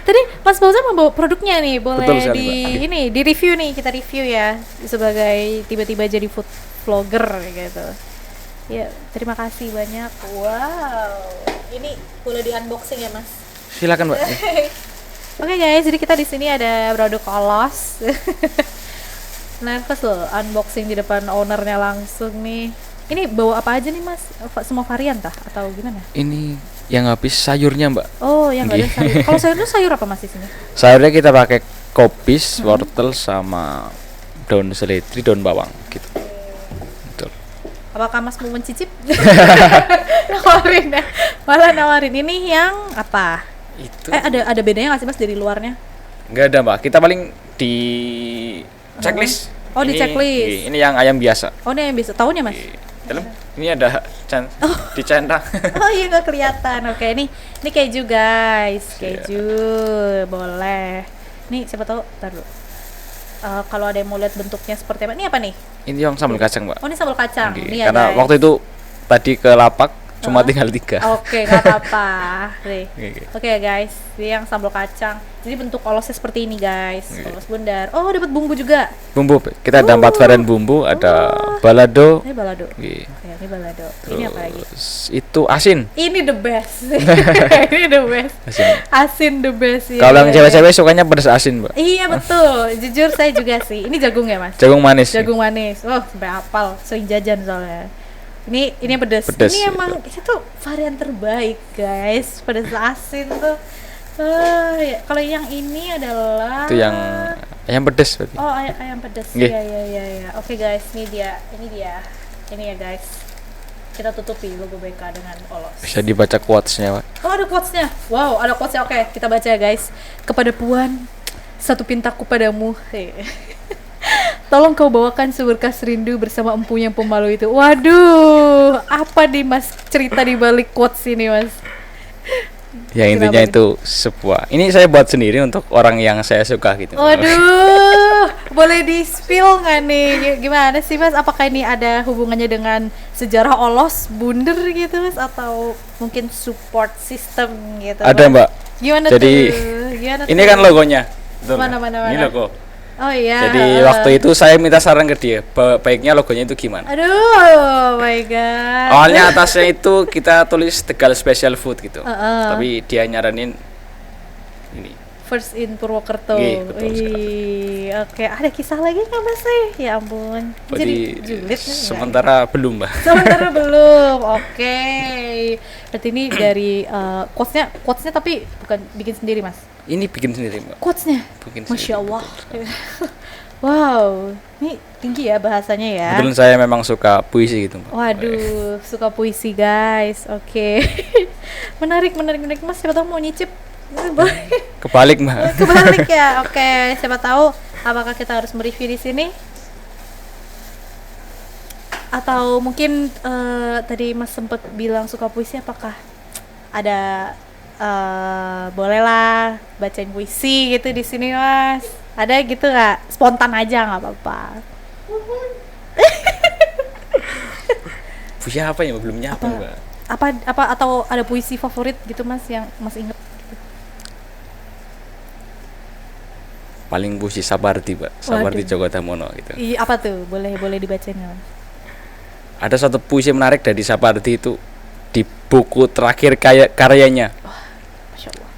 [SPEAKER 1] Tadi Mas Fauzan membawa produknya nih, boleh di review nih, kita review ya sebagai tiba-tiba jadi food vlogger gitu. Ya, terima kasih banyak. Wow. Ini boleh di unboxing ya, Mas?
[SPEAKER 2] Silakan, Mbak.
[SPEAKER 1] Oke guys, jadi kita di sini ada produk Olos. Nervous loh unboxing di depan ownernya langsung nih. Ini bawa apa aja nih Mas? Semua varian tah atau gimana?
[SPEAKER 2] Ini yang habis sayurnya Mbak.
[SPEAKER 1] Oh, yang nggak ada sayur. Kalau sayurnya sayur apa Mas di sini?
[SPEAKER 2] Sayurnya kita pakai kopis, wortel sama daun seledri, daun bawang gitu. Betul.
[SPEAKER 1] Apakah Mas mau mencicip? Nawarin ya. Malah nawarin. Ini yang apa?
[SPEAKER 2] Itu.
[SPEAKER 1] Ada bedanya nggak sih Mas dari luarnya?
[SPEAKER 2] Nggak ada Mbak. Kita paling di checklist.
[SPEAKER 1] Oh, di checklist.
[SPEAKER 2] Ini yang ayam biasa.
[SPEAKER 1] Oh, ini ayam biasa. Tahunya Mas?
[SPEAKER 2] Dalam. Ini ada dicentang.
[SPEAKER 1] Oh iya, nggak kelihatan. Oke, ini keju guys. Keju. Boleh. Nih siapa tahu taruh. Kalau ada yang mau lihat bentuknya seperti apa. Ini apa nih?
[SPEAKER 2] Ini yang sambal kacang Mbak.
[SPEAKER 1] Oh, ini sambal kacang. Nih ya,
[SPEAKER 2] karena
[SPEAKER 1] guys.
[SPEAKER 2] waktu itu tadi ke lapak cuma tinggal 3.
[SPEAKER 1] Oke, nggak apa-apa. Oke ya guys, ini yang sambal kacang. Jadi bentuk olosnya seperti ini guys. Olos bundar. Oh, dapat bumbu juga.
[SPEAKER 2] Bumbu kita ada 4 varian bumbu. Ada balado.
[SPEAKER 1] Ini balado. Oke, ini balado. Ini apa lagi?
[SPEAKER 2] Itu asin.
[SPEAKER 1] Ini the best. Ini the best. Asin the best. Ya.
[SPEAKER 2] Kalau yang cewek-cewek sukanya pedas asin, Mbak.
[SPEAKER 1] Iya betul. Jujur saya juga sih. Ini jagung ya Mas?
[SPEAKER 2] Jagung manis.
[SPEAKER 1] Jagung manis. Oh, sampai hafal. Sering jajan soalnya. Ini pedas. Ini emang itu varian terbaik guys. Pedas asin tuh. Ya. Kalau yang ini adalah
[SPEAKER 2] itu yang ayam pedas berarti.
[SPEAKER 1] Oh, ayam pedas. Iya. Oke guys, ini dia. Ini ya guys. Kita tutupi logo BK dengan Olos.
[SPEAKER 2] Bisa dibaca quotes-nya, Pak.
[SPEAKER 1] Oh, ada quotes-nya. Wow, ada quotes-nya. Oke, kita baca ya guys. Kepada Puan, satu pintaku padamu. Tolong kau bawakan seberkas rindu bersama empu yang pemalu itu. Waduh, apa nih Mas cerita di balik quotes ini Mas?
[SPEAKER 2] Ya intinya itu sebuah. Ini saya buat sendiri untuk orang yang saya suka gitu.
[SPEAKER 1] Waduh, boleh di spill nggak nih? Gimana sih Mas? Apakah ini ada hubungannya dengan sejarah Olos Bunder gitu Mas? Atau mungkin support system gitu?
[SPEAKER 2] Ada Mbak.
[SPEAKER 1] Gimana
[SPEAKER 2] Jadi,
[SPEAKER 1] tuh?
[SPEAKER 2] Ini kan logonya.
[SPEAKER 1] Mana?
[SPEAKER 2] Ini logo.
[SPEAKER 1] Oh iya.
[SPEAKER 2] Jadi waktu itu saya minta saran ke dia, baiknya logonya itu gimana?
[SPEAKER 1] Aduh, oh my god.
[SPEAKER 2] Awalnya atasnya itu kita tulis Tegal Special Food gitu. Tapi dia nyaranin ini.
[SPEAKER 1] First in Purwokerto. Oke, ada kisah lagi nggak Mas? Ya ampun. Jadi julid nih.
[SPEAKER 2] Sementara belum, Mbak.
[SPEAKER 1] Sementara belum. Oke. Berarti ini dari quotes-nya tapi bukan bikin sendiri, Mas.
[SPEAKER 2] Ini bikin sendiri, Mbak.
[SPEAKER 1] Quotes-nya. Masya Allah. Wow, ini tinggi ya bahasanya ya.
[SPEAKER 2] Kebetulan saya memang suka puisi gitu, Mbak.
[SPEAKER 1] Waduh, suka puisi guys. Oke. Menarik. Mas, siapa tahu mau nyicip.
[SPEAKER 2] Kebalik, Mbak.
[SPEAKER 1] Kebalik ya. Oke, siapa tahu apakah kita harus mereview di sini? Atau mungkin tadi Mas sempat bilang suka puisi, apakah ada bolehlah bacain puisi gitu di sini Mas? Ada gitu nggak? Spontan aja nggak apa-apa.
[SPEAKER 2] Puisi apa ya? Belum nyapa, Mbak.
[SPEAKER 1] Apa atau ada puisi favorit gitu Mas yang Mas inget?
[SPEAKER 2] Paling puisi Sapardi, Mbak. Sapardi Djoko Damono gitu.
[SPEAKER 1] Iya, apa tuh? Boleh dibacain nggak Mas?
[SPEAKER 2] Ada satu puisi menarik dari Sapardi itu di buku terakhir karyanya.
[SPEAKER 1] Masya Allah.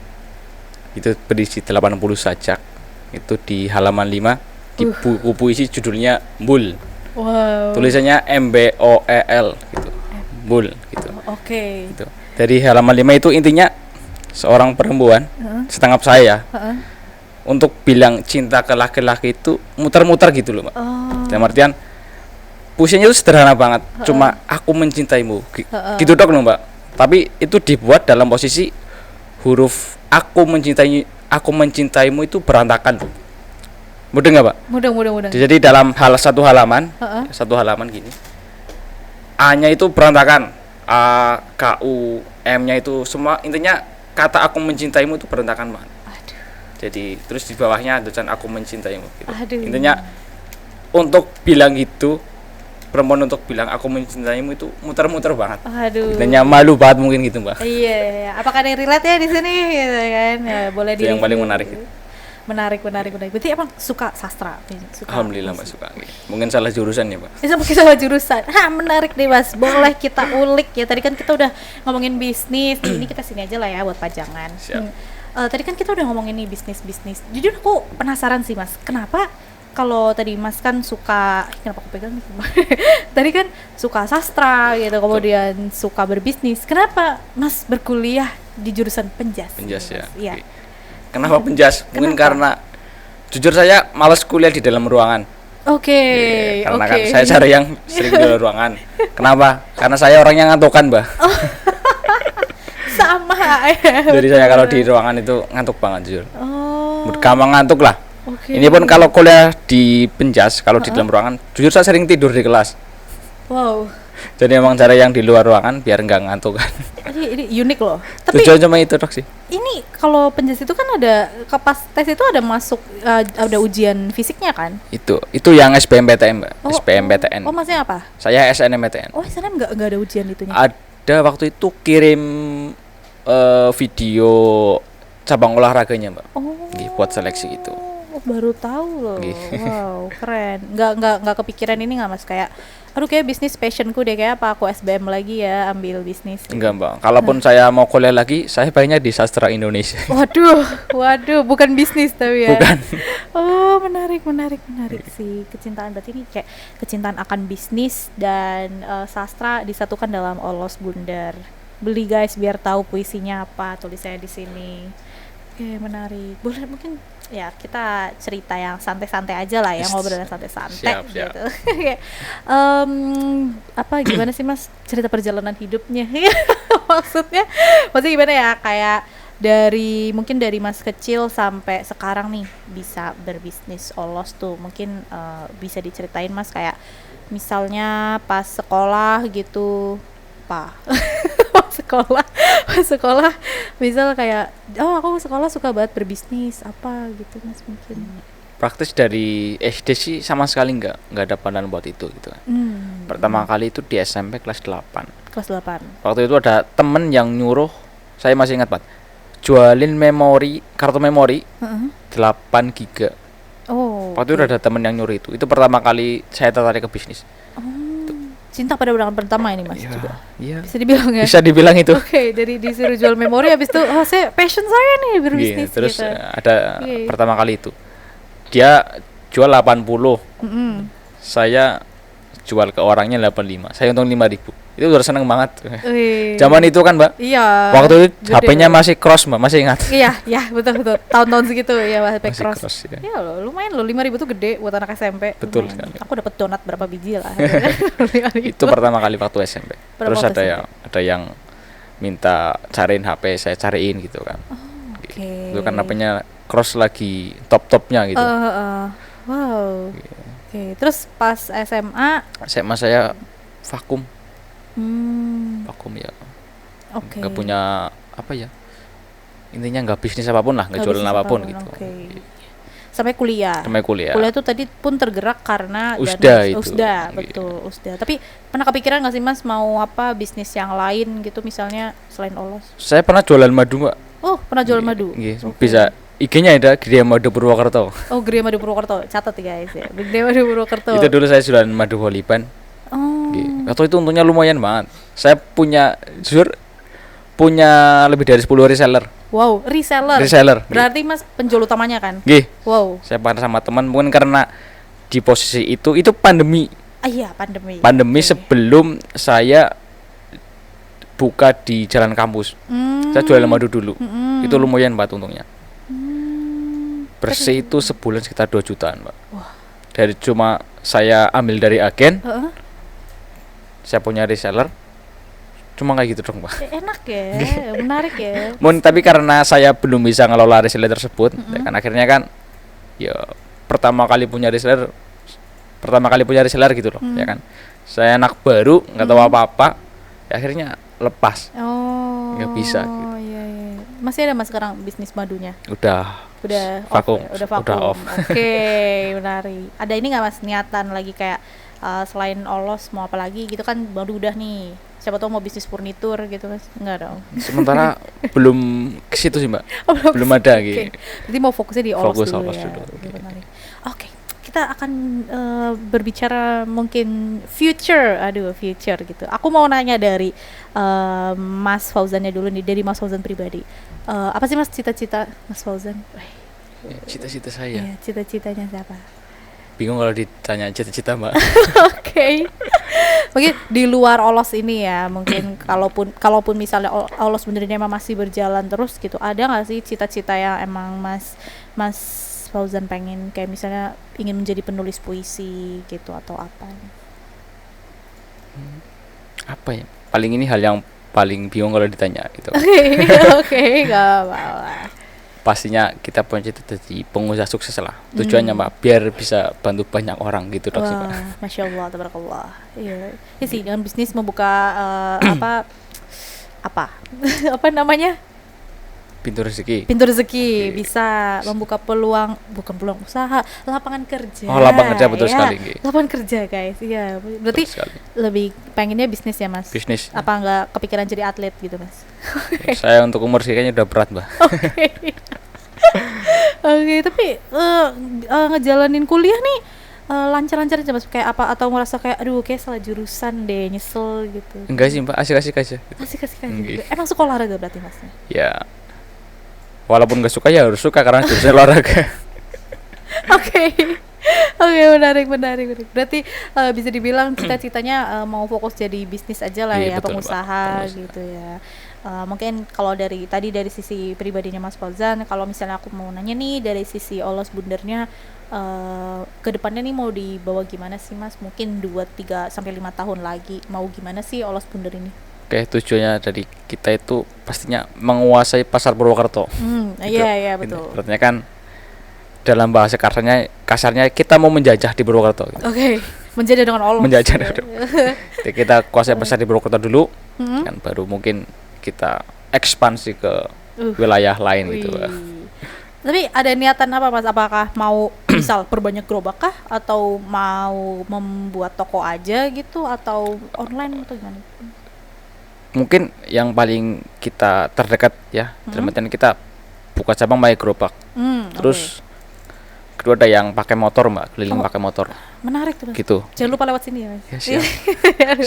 [SPEAKER 2] Itu berisi 80 sajak. Itu di halaman 5 di buku puisi judulnya Mbul.
[SPEAKER 1] Wow.
[SPEAKER 2] Tulisannya MBOEL gitu. Mbul gitu.
[SPEAKER 1] Oke.
[SPEAKER 2] Gitu. Dari halaman 5 itu intinya seorang perempuan setengah saya untuk bilang cinta ke laki-laki itu muter-muter gitu loh, Mbak. Dalam artian puisinya itu sederhana banget, cuma aku mencintaimu gitu dok loh, Mbak. Tapi itu dibuat dalam posisi huruf aku mencintaimu itu berantakan tuh. Mudah nggak, Pak?
[SPEAKER 1] Mudah.
[SPEAKER 2] Jadi dalam satu halaman gini, A-nya itu berantakan, A, K, U, M-nya itu semua, intinya kata aku mencintaimu itu berantakan banget. Jadi terus di bawahnya tulisan aku mencintaimu gitu. Intinya untuk bilang gitu, perempuan untuk bilang aku mencintaimu itu muter-muter banget. Intinya malu banget mungkin gitu, Mbak.
[SPEAKER 1] Iya. Apakah ada yang relate ya di sini gitu kan? Ya, boleh
[SPEAKER 2] itu yang paling menarik gitu.
[SPEAKER 1] Menarik. Berarti emang suka sastra?
[SPEAKER 2] Alhamdulillah Mbak suka. Mungkin salah jurusan ya, Pak.
[SPEAKER 1] Mungkin salah jurusan. Menarik nih Mas. Boleh kita ulik ya. Tadi kan kita udah ngomongin bisnis. Ini kita sini aja lah ya buat pajangan. Tadi kan kita udah ngomongin nih bisnis. Jujur aku penasaran sih Mas. Kenapa kalau tadi Mas kan suka, kenapa aku pegang nih? Tadi kan suka sastra gitu, kemudian suka berbisnis. Kenapa Mas berkuliah di jurusan penjas?
[SPEAKER 2] Penjas ya. Iya. Kenapa penjas? Mungkin karena jujur saya malas kuliah di dalam ruangan. Karena kan saya cari yang sering di dalam ruangan. Kenapa? Karena saya orang yang ngantukan, Mbak.
[SPEAKER 1] Sama.
[SPEAKER 2] Jadi saya kalau di ruangan itu ngantuk banget jujur. Gampang ngantuk lah. Ini pun kalau kuliah di penjas, kalau di dalam ruangan, jujur saya sering tidur di kelas.
[SPEAKER 1] Wow.
[SPEAKER 2] Jadi emang cara yang di luar ruangan biar nggak ngantuk kan.
[SPEAKER 1] Ini unik loh. Tapi
[SPEAKER 2] tujuan cuma itu dok sih.
[SPEAKER 1] Ini kalau penjas itu kan ada pas tes itu ada masuk ada ujian fisiknya kan?
[SPEAKER 2] Itu yang SBMPTN, Mbak. SBMPTN.
[SPEAKER 1] Maksudnya apa?
[SPEAKER 2] Saya SNMPTN.
[SPEAKER 1] SNM nggak ada ujian itunya?
[SPEAKER 2] Ada waktu itu kirim video cabang olahraganya, Mbak. Buat seleksi gitu.
[SPEAKER 1] Baru tahu loh. Wow, keren. Nggak kepikiran ini nggak Mas, kayak aduh kayak bisnis passionku deh, kayak apa aku SBM lagi ya ambil bisnis gitu.
[SPEAKER 2] Enggak, Mbak. Kalaupun saya mau kuliah lagi, saya pengennya di sastra Indonesia.
[SPEAKER 1] Waduh, bukan bisnis tapi ya.
[SPEAKER 2] Bukan.
[SPEAKER 1] Menarik sih. Kecintaan berarti ini kayak kecintaan akan bisnis dan sastra disatukan dalam Olos Bundar. Beli guys biar tahu puisinya apa, tulisannya di sini. Oke, menarik. Boleh mungkin ya kita cerita yang santai-santai aja lah ya, ngobrol yang santai-santai gitu. Gimana sih Mas cerita perjalanan hidupnya? Maksudnya gimana ya, kayak mungkin dari Mas kecil sampai sekarang nih bisa berbisnis Olos tuh, mungkin bisa diceritain Mas, kayak misalnya pas sekolah gitu, sekolah misal kayak aku sekolah suka banget berbisnis apa gitu Mas, mungkin
[SPEAKER 2] praktis dari SD sih sama sekali nggak ada pandangan buat itu gitu kan. Pertama kali itu di SMP kelas 8 waktu itu ada temen yang nyuruh, saya masih ingat Pak, jualin kartu memori 8 giga. Waktu itu ada temen yang nyuruh itu pertama kali saya tertarik ke bisnis.
[SPEAKER 1] Cinta pada pandangan pertama ini Mas juga.
[SPEAKER 2] Iya.
[SPEAKER 1] Bisa dibilang itu.
[SPEAKER 2] Oke,
[SPEAKER 1] dari disuruh jual memori habis itu saya passion saya nih berbisnis
[SPEAKER 2] terus
[SPEAKER 1] gitu.
[SPEAKER 2] Ada pertama kali itu. Dia jual 80. Saya jual ke orangnya 85. Saya untung 5.000. Itu udah seneng banget. Zaman itu kan, Mbak.
[SPEAKER 1] Iya.
[SPEAKER 2] Waktu itu HP-nya masih cross, Mbak, masih ingat?
[SPEAKER 1] Iya, betul. Tahun-tahun segitu ya masih cross.
[SPEAKER 2] Ya.
[SPEAKER 1] Iya loh, lumayan loh, 5.000 tuh gede buat anak SMP.
[SPEAKER 2] Betul sekali.
[SPEAKER 1] Aku dapat donat berapa biji lah.
[SPEAKER 2] Itu pertama kali waktu SMP. Terus ada yang minta cariin HP, saya cariin gitu kan. Itu kan HP-nya cross lagi top-topnya gitu.
[SPEAKER 1] Wow. Terus pas SMA
[SPEAKER 2] saya vakum. Vakum ya. Nggak punya apa ya, intinya nggak bisnis apapun lah, nggak jualan apapun gitu.
[SPEAKER 1] Sampai kuliah tuh tadi pun tergerak karena USDA. Betul, USDA. Tapi pernah kepikiran nggak sih Mas mau apa bisnis yang lain gitu, misalnya selain Olos?
[SPEAKER 2] Saya pernah jualan madu, Mbak.
[SPEAKER 1] Pernah jualan madu.
[SPEAKER 2] Bisa IG-nya ada Gria Madu Purwokerto.
[SPEAKER 1] Gria Madu Purwokerto, catat ya guys ya. Gria Madu Purwokerto.
[SPEAKER 2] Itu dulu saya jualan madu Holiban. Atau itu untungnya lumayan banget. Saya punya lebih dari 10 reseller.
[SPEAKER 1] Wow, reseller. Berarti Mas penjual utamanya kan? Wow.
[SPEAKER 2] Saya partner sama teman, mungkin karena di posisi itu pandemi.
[SPEAKER 1] Iya, pandemi.
[SPEAKER 2] Sebelum saya buka di jalan kampus. Saya jualan madu dulu. Itu lumayan banget untungnya. bersih itu sebulan sekitar 2 jutaan, Mbak. Wah. Dari cuma saya ambil dari agen, saya punya reseller, cuma kayak gitu dong, Pak.
[SPEAKER 1] Enak ya, menarik ya.
[SPEAKER 2] Tapi karena saya belum bisa ngelola reseller tersebut, ya kan akhirnya kan, ya pertama kali punya reseller gitu loh, ya kan. Saya anak baru, nggak tahu apa-apa, ya akhirnya lepas. Nggak bisa. Gitu.
[SPEAKER 1] Iya. Masih ada Mas sekarang bisnis madunya?
[SPEAKER 2] Udah
[SPEAKER 1] vakum.
[SPEAKER 2] Udah off.
[SPEAKER 1] Oke, menarik. Ada ini nggak Mas niatan lagi kayak selain olos mau apa lagi gitu kan baru udah nih. Siapa tahu mau bisnis furnitur gitu Mas? Enggak dong.
[SPEAKER 2] Sementara belum ke situ sih, Mbak.
[SPEAKER 1] Belum
[SPEAKER 2] ada gitu.
[SPEAKER 1] Jadi mau fokusnya di olos dulu. Oke. Kita akan berbicara mungkin future gitu. Aku mau nanya dari Mas Fauzannya dulu nih, dari Mas Fauzan pribadi. Apa sih Mas cita-cita Mas Fauzan?
[SPEAKER 2] Cita-cita saya.
[SPEAKER 1] Iya, cita-citanya siapa?
[SPEAKER 2] Bingung kalau ditanya cita-cita, Mbak.
[SPEAKER 1] Oke. Mungkin di luar olos ini ya, mungkin kalaupun misalnya olos benernya emang masih berjalan terus gitu, ada nggak sih cita-cita yang emang Mas Fauzan pengen kayak misalnya ingin menjadi penulis puisi gitu atau apa?
[SPEAKER 2] Apa ya? Paling ini hal yang paling bingung kalau ditanya gitu.
[SPEAKER 1] Oke, nggak apa-apa.
[SPEAKER 2] Pastinya kita punya cita jadi pengusaha sukses lah. Tujuannya Mbak biar bisa bantu banyak orang gitu dong sih, Mbak.
[SPEAKER 1] Masya Allah, tabarakallah. Iya sih, dengan bisnis membuka apa namanya?
[SPEAKER 2] Pintu rezeki
[SPEAKER 1] bisa membuka bukan peluang usaha, lapangan kerja.
[SPEAKER 2] Lapangan kerja betul sekali.
[SPEAKER 1] Lapangan kerja guys, iya. Berarti lebih pengennya bisnis ya Mas?
[SPEAKER 2] Bisnis.
[SPEAKER 1] Apa enggak kepikiran jadi atlet gitu Mas?
[SPEAKER 2] Saya untuk umur segini udah berat, Mbak.
[SPEAKER 1] Oke, tapi ngejalanin kuliah nih lancar-lancar aja Mas, kayak apa atau merasa kayak aduh kayak salah jurusan deh, nyesel gitu?
[SPEAKER 2] Enggak sih Mbak, asik-asik aja.
[SPEAKER 1] Asik-asik aja. Emang suka olahraga berarti Mas?
[SPEAKER 2] Ya. Walaupun gak suka ya harus suka karena jurusan olahraga.
[SPEAKER 1] Oke, menarik. Berarti bisa dibilang cita-citanya mau fokus jadi bisnis aja lah ya, betul, pengusaha gitu ya. Mungkin kalau dari sisi pribadinya Mas Fauzan, kalau misalnya aku mau nanya nih dari sisi olos bundernya, kedepannya nih mau dibawa gimana sih Mas? Mungkin 2, 3 sampai 5 tahun lagi mau gimana sih olos bunder ini?
[SPEAKER 2] Oke, tujuannya dari kita itu pastinya menguasai pasar Purwokerto.
[SPEAKER 1] Iya betul.
[SPEAKER 2] Artinya kan dalam bahasa kasarnya kita mau menjajah di Purwokerto. Gitu.
[SPEAKER 1] Oke, menjajah dengan olos.
[SPEAKER 2] Jadi kita kuasai pasar di Purwokerto dulu, kan baru mungkin kita ekspansi ke wilayah lain gitu.
[SPEAKER 1] Tapi ada niatan apa Mas? Apakah mau misal perbanyak gerobak kah? Atau mau membuat toko aja gitu? Atau online atau gimana?
[SPEAKER 2] Mungkin yang paling kita terdekat ya, dalam artian kita buka cabang pakai gerobak. Terus kedua ada yang pakai motor Mbak, keliling pakai motor.
[SPEAKER 1] Menarik tuh Mas.
[SPEAKER 2] Gitu.
[SPEAKER 1] Jangan lupa lewat sini ya Mas.
[SPEAKER 2] Ya, siap.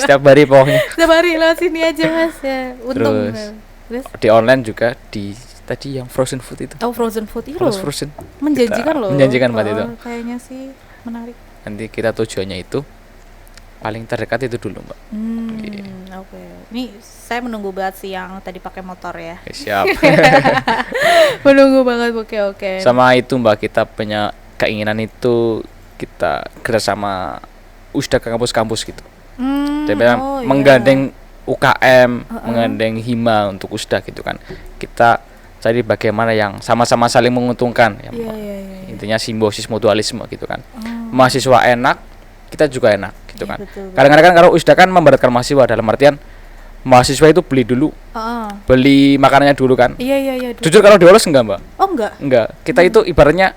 [SPEAKER 2] Setiap hari pokoknya.
[SPEAKER 1] Setiap hari lewat sini aja Mas ya. Untung.
[SPEAKER 2] Terus di online juga di tadi yang frozen food itu.
[SPEAKER 1] Frozen food itu.
[SPEAKER 2] Frozen.
[SPEAKER 1] Menjanjikan loh.
[SPEAKER 2] Menjanjikan Mbak itu.
[SPEAKER 1] Kayaknya sih menarik.
[SPEAKER 2] Nanti kita tujuannya itu paling terdekat itu dulu Mbak.
[SPEAKER 1] Oke. Ini saya menunggu banget sih yang tadi pakai motor ya.
[SPEAKER 2] Siap.
[SPEAKER 1] Menunggu banget. Oke.
[SPEAKER 2] Sama itu Mbak, kita punya keinginan itu kita kerjasama USDA ke kampus-kampus gitu. Jadi menggandeng UKM, menggandeng Hima untuk USDA gitu kan. Kita cari bagaimana yang sama-sama saling menguntungkan ya. Intinya simbiosis mutualisme gitu kan. Mahasiswa enak, kita juga enak gitu kan. Kadang-kadang kan kalau USDA kan memberatkan mahasiswa dalam artian mahasiswa itu beli dulu, beli makanannya dulu kan.
[SPEAKER 1] Iya.
[SPEAKER 2] Jujur kalau diolos enggak Mbak?
[SPEAKER 1] Oh enggak.
[SPEAKER 2] Kita itu ibaratnya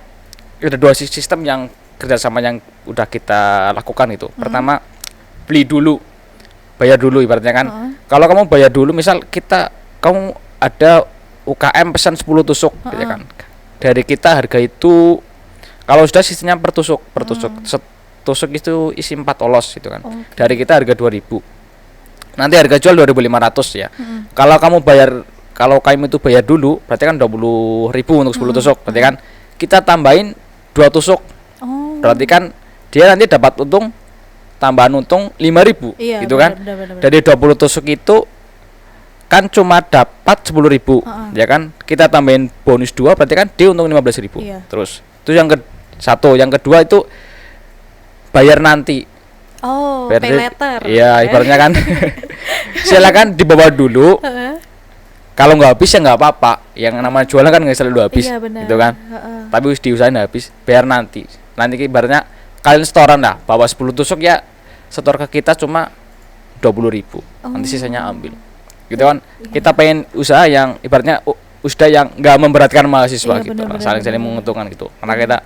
[SPEAKER 2] ada 2 sistem yang kerjasama yang udah kita lakukan itu. Pertama beli dulu, bayar dulu ibaratnya kan. Kalau kamu bayar dulu, misal kamu ada UKM pesan 10 tusuk, gitu kan. Dari kita harga itu kalau sudah sistemnya per tusuk. Tusuk itu isi 4 olos gitu kan. Dari kita harga 2.000. Nanti harga jual 2.500 ya. Kalau kamu itu bayar dulu, berarti kan 20.000 untuk 10 tusuk. Berarti kan kita tambahin 2 tusuk. Berarti kan dia nanti dapat tambahan untung 5.000 gitu kan. Bener. Dari 20 tusuk itu kan cuma dapat 10.000 ya kan. Kita tambahin bonus 2 berarti kan dia untung 15.000. Terus Itu satu. Yang kedua itu bayar nanti.
[SPEAKER 1] Oh, pay later.
[SPEAKER 2] Iya, ibaratnya kan silakan dibawa dulu. Kalau nggak habis ya nggak apa-apa. Yang namanya jualan kan nggak selalu habis, gitu kan. Tapi harus diusahain habis, bayar nanti. Nanti ibaratnya kalian setoran lah, bawa 10 tusuk ya, setor ke kita cuma 20.000. Nanti sisanya ambil. Gitu kan. Kita pengen usaha yang ibaratnya usaha yang nggak memberatkan mahasiswa gitu. Saling-saling menguntungkan gitu. Karena kita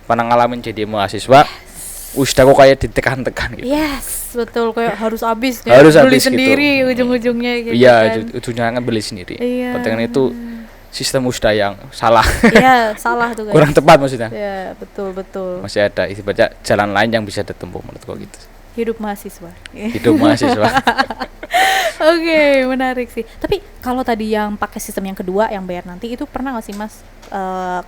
[SPEAKER 2] pernah ngalamin jadi mahasiswa, udah kok kayak ditekan-tekan gitu.
[SPEAKER 1] Yes, betul, kayak harus habis
[SPEAKER 2] ya. Harus
[SPEAKER 1] beli
[SPEAKER 2] habis
[SPEAKER 1] sendiri gitu. Ujung-ujungnya gitu.
[SPEAKER 2] Iya, ujungnya kan beli sendiri.
[SPEAKER 1] Iya.
[SPEAKER 2] Pentingnya itu sistem udah yang salah.
[SPEAKER 1] Iya, salah tuh guys.
[SPEAKER 2] Kurang tepat maksudnya.
[SPEAKER 1] Iya, betul.
[SPEAKER 2] Masih ada ibaratnya jalan lain yang bisa ditempuh menurutku gitu.
[SPEAKER 1] Hidup mahasiswa.
[SPEAKER 2] Hidup mahasiswa.
[SPEAKER 1] Oke, menarik sih. Tapi kalau tadi yang pakai sistem yang kedua yang bayar nanti itu pernah nggak sih Mas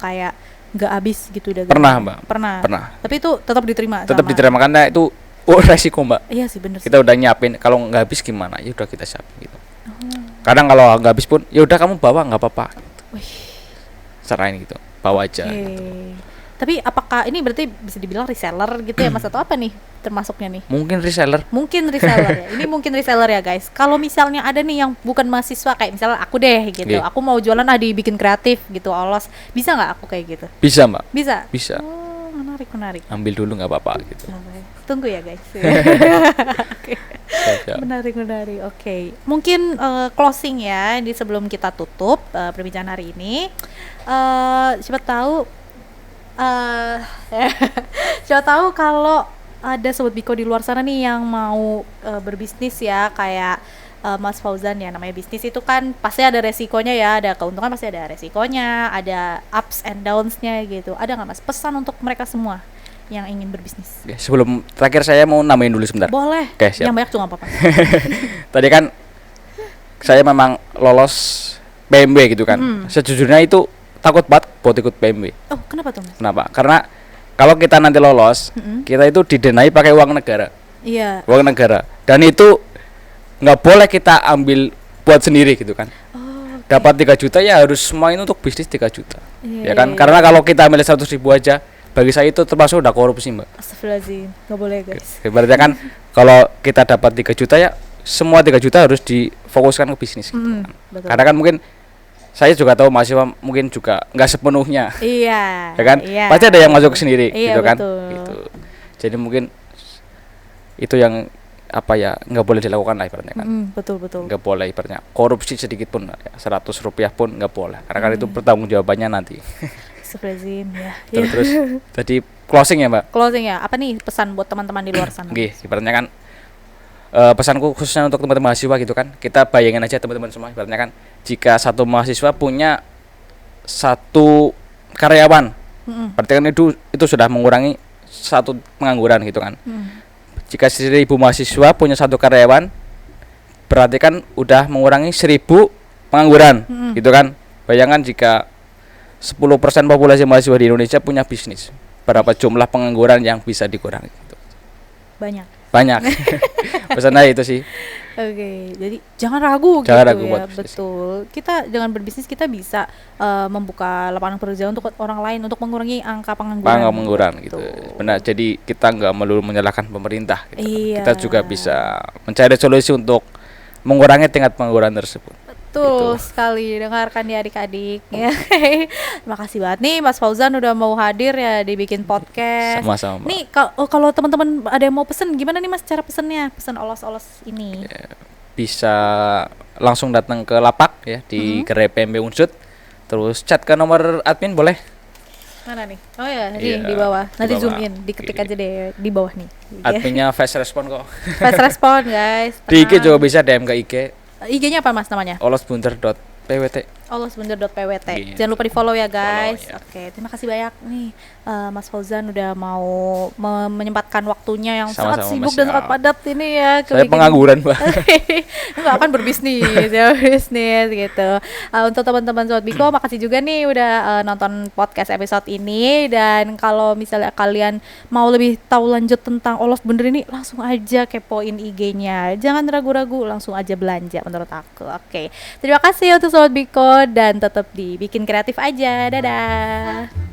[SPEAKER 1] kayak nggak habis gitu dagangan?
[SPEAKER 2] Pernah Mbak.
[SPEAKER 1] Pernah. Tapi itu tetap diterima.
[SPEAKER 2] Tetap diterima karena itu resiko Mbak.
[SPEAKER 1] Iya sih benar.
[SPEAKER 2] Kita udah nyiapin, kalau nggak habis gimana? Ya udah kita siapin gitu. Kadang kalau nggak habis pun, ya udah kamu bawa nggak apa-apa. Serain gitu, bawa aja. Gitu.
[SPEAKER 1] Tapi apakah ini berarti bisa dibilang reseller gitu ya Mas atau apa nih termasuknya nih?
[SPEAKER 2] Mungkin reseller
[SPEAKER 1] ya. Ini mungkin reseller ya guys. Kalau misalnya ada nih yang bukan mahasiswa kayak misalnya aku deh gitu. Aku mau jualan dibikin kreatif gitu, Olos. Bisa nggak aku kayak gitu?
[SPEAKER 2] Bisa Mbak.
[SPEAKER 1] Bisa. Oh, menarik.
[SPEAKER 2] Ambil dulu nggak apa-apa gitu.
[SPEAKER 1] Tunggu ya guys. Okay. Menarik. Oke. Mungkin closing ya di sebelum kita tutup perbincangan hari ini. Siapa tahu kalau ada sobat Biko di luar sana nih yang mau berbisnis ya kayak Mas Fauzan ya, namanya bisnis itu kan pasti ada resikonya ya, ada keuntungan pasti ada resikonya, ada ups and downs-nya gitu. Ada nggak Mas pesan untuk mereka semua yang ingin berbisnis?
[SPEAKER 2] Oke, sebelum terakhir saya mau namain dulu sebentar.
[SPEAKER 1] Boleh.
[SPEAKER 2] Oke, siap.
[SPEAKER 1] Yang banyak juga nggak apa-apa.
[SPEAKER 2] Tadi kan saya memang lolos PMW gitu kan. Sejujurnya itu takut banget buat ikut PMW.
[SPEAKER 1] Oh, kenapa tuh Mas?
[SPEAKER 2] Kenapa? Karena kalau kita nanti lolos, kita itu didanai pakai uang negara.
[SPEAKER 1] Iya.
[SPEAKER 2] Uang negara. Dan itu nggak boleh kita ambil buat sendiri gitu kan. Okay. Dapat 3 juta ya harus semua ini untuk bisnis 3 juta. Ya kan? Karena kalau kita ambil 100.000 aja, bagi saya itu termasuk udah korupsi Mbak.
[SPEAKER 1] Astagfirullahaladzim, nggak boleh guys.
[SPEAKER 2] Berarti kan kalau kita dapat 3 juta ya semua 3 juta harus difokuskan ke bisnis gitu kan. Karena kan mungkin saya juga tahu mahasiswa mungkin juga nggak sepenuhnya.
[SPEAKER 1] Iya.
[SPEAKER 2] Ya kan?
[SPEAKER 1] Iya.
[SPEAKER 2] Pasti ada yang masuk sendiri gitu kan.
[SPEAKER 1] Betul.
[SPEAKER 2] Gitu. Jadi mungkin itu yang apa ya nggak boleh dilakukan lah ibaratnya kan.
[SPEAKER 1] Betul.
[SPEAKER 2] Nggak boleh ibaratnya korupsi sedikit pun ya, 100 rupiah pun nggak boleh. Karena kan itu pertanggung jawabannya nanti.
[SPEAKER 1] Astagfirullahaladzim ya.
[SPEAKER 2] Terus tadi closing ya Mbak.
[SPEAKER 1] Closing ya. Apa nih pesan buat teman-teman di luar sana?
[SPEAKER 2] Oke, ibaratnya kan pesanku khususnya untuk teman-teman mahasiswa gitu kan. Kita bayangin aja teman-teman semua ibaratnya kan jika satu mahasiswa punya 1 karyawan. Berarti kan itu sudah mengurangi 1 pengangguran gitu kan. Jika 1.000 mahasiswa punya 1 karyawan, berarti kan udah mengurangi 1.000 pengangguran gitu kan. Bayangkan jika 10% populasi mahasiswa di Indonesia punya bisnis, berapa jumlah pengangguran yang bisa dikurangi gitu. Banyak. Pesannya itu sih.
[SPEAKER 1] Oke, jadi jangan ragu gitu ya. Betul. Kita dengan berbisnis kita bisa membuka lapangan pekerjaan untuk orang lain untuk mengurangi angka pengangguran.
[SPEAKER 2] Gitu. Benar. Jadi kita nggak melulu menyalahkan pemerintah gitu.
[SPEAKER 1] Iya.
[SPEAKER 2] Kita juga bisa mencari solusi untuk mengurangi tingkat pengangguran tersebut.
[SPEAKER 1] Betul sekali, dengarkan ya adik-adik ya. Terima kasih banget nih Mas Fauzan udah mau hadir ya dibikin podcast.
[SPEAKER 2] Sama-sama.
[SPEAKER 1] Nih kalau teman-teman ada yang mau pesen gimana nih Mas cara pesennya? Pesan olos-olos ini.
[SPEAKER 2] Ya, bisa langsung datang ke lapak ya di Gerai PMB Unsud. Terus chat ke nomor admin boleh?
[SPEAKER 1] Mana nih? Oh ya, nih di bawah. Nanti zoom in, diketik aja deh di bawah nih.
[SPEAKER 2] Adminnya fast respon kok.
[SPEAKER 1] Fast respon guys.
[SPEAKER 2] Di IG juga bisa DM ke IG.
[SPEAKER 1] IG-nya apa Mas namanya?
[SPEAKER 2] olosbunder.pwt.
[SPEAKER 1] olosbunder.pwt. Jangan lupa di-follow ya guys. Ya. Oke, terima kasih banyak nih Mas Fauzan udah mau menyempatkan waktunya yang sangat sibuk dan sangat padat ini ya.
[SPEAKER 2] Saya pengangguran, Mbak.
[SPEAKER 1] Enggak akan berbisnis ya, bisnis gitu. Untuk teman-teman Sobat Biko, makasih juga nih udah nonton podcast episode ini, dan kalau misalnya kalian mau lebih tahu lanjut tentang Olos Bunder ini, langsung aja kepoin IG-nya. Jangan ragu-ragu, langsung aja belanja menurut aku. Oke. Terima kasih untuk Sobat Biko dan tetap dibikin kreatif aja. Dadah.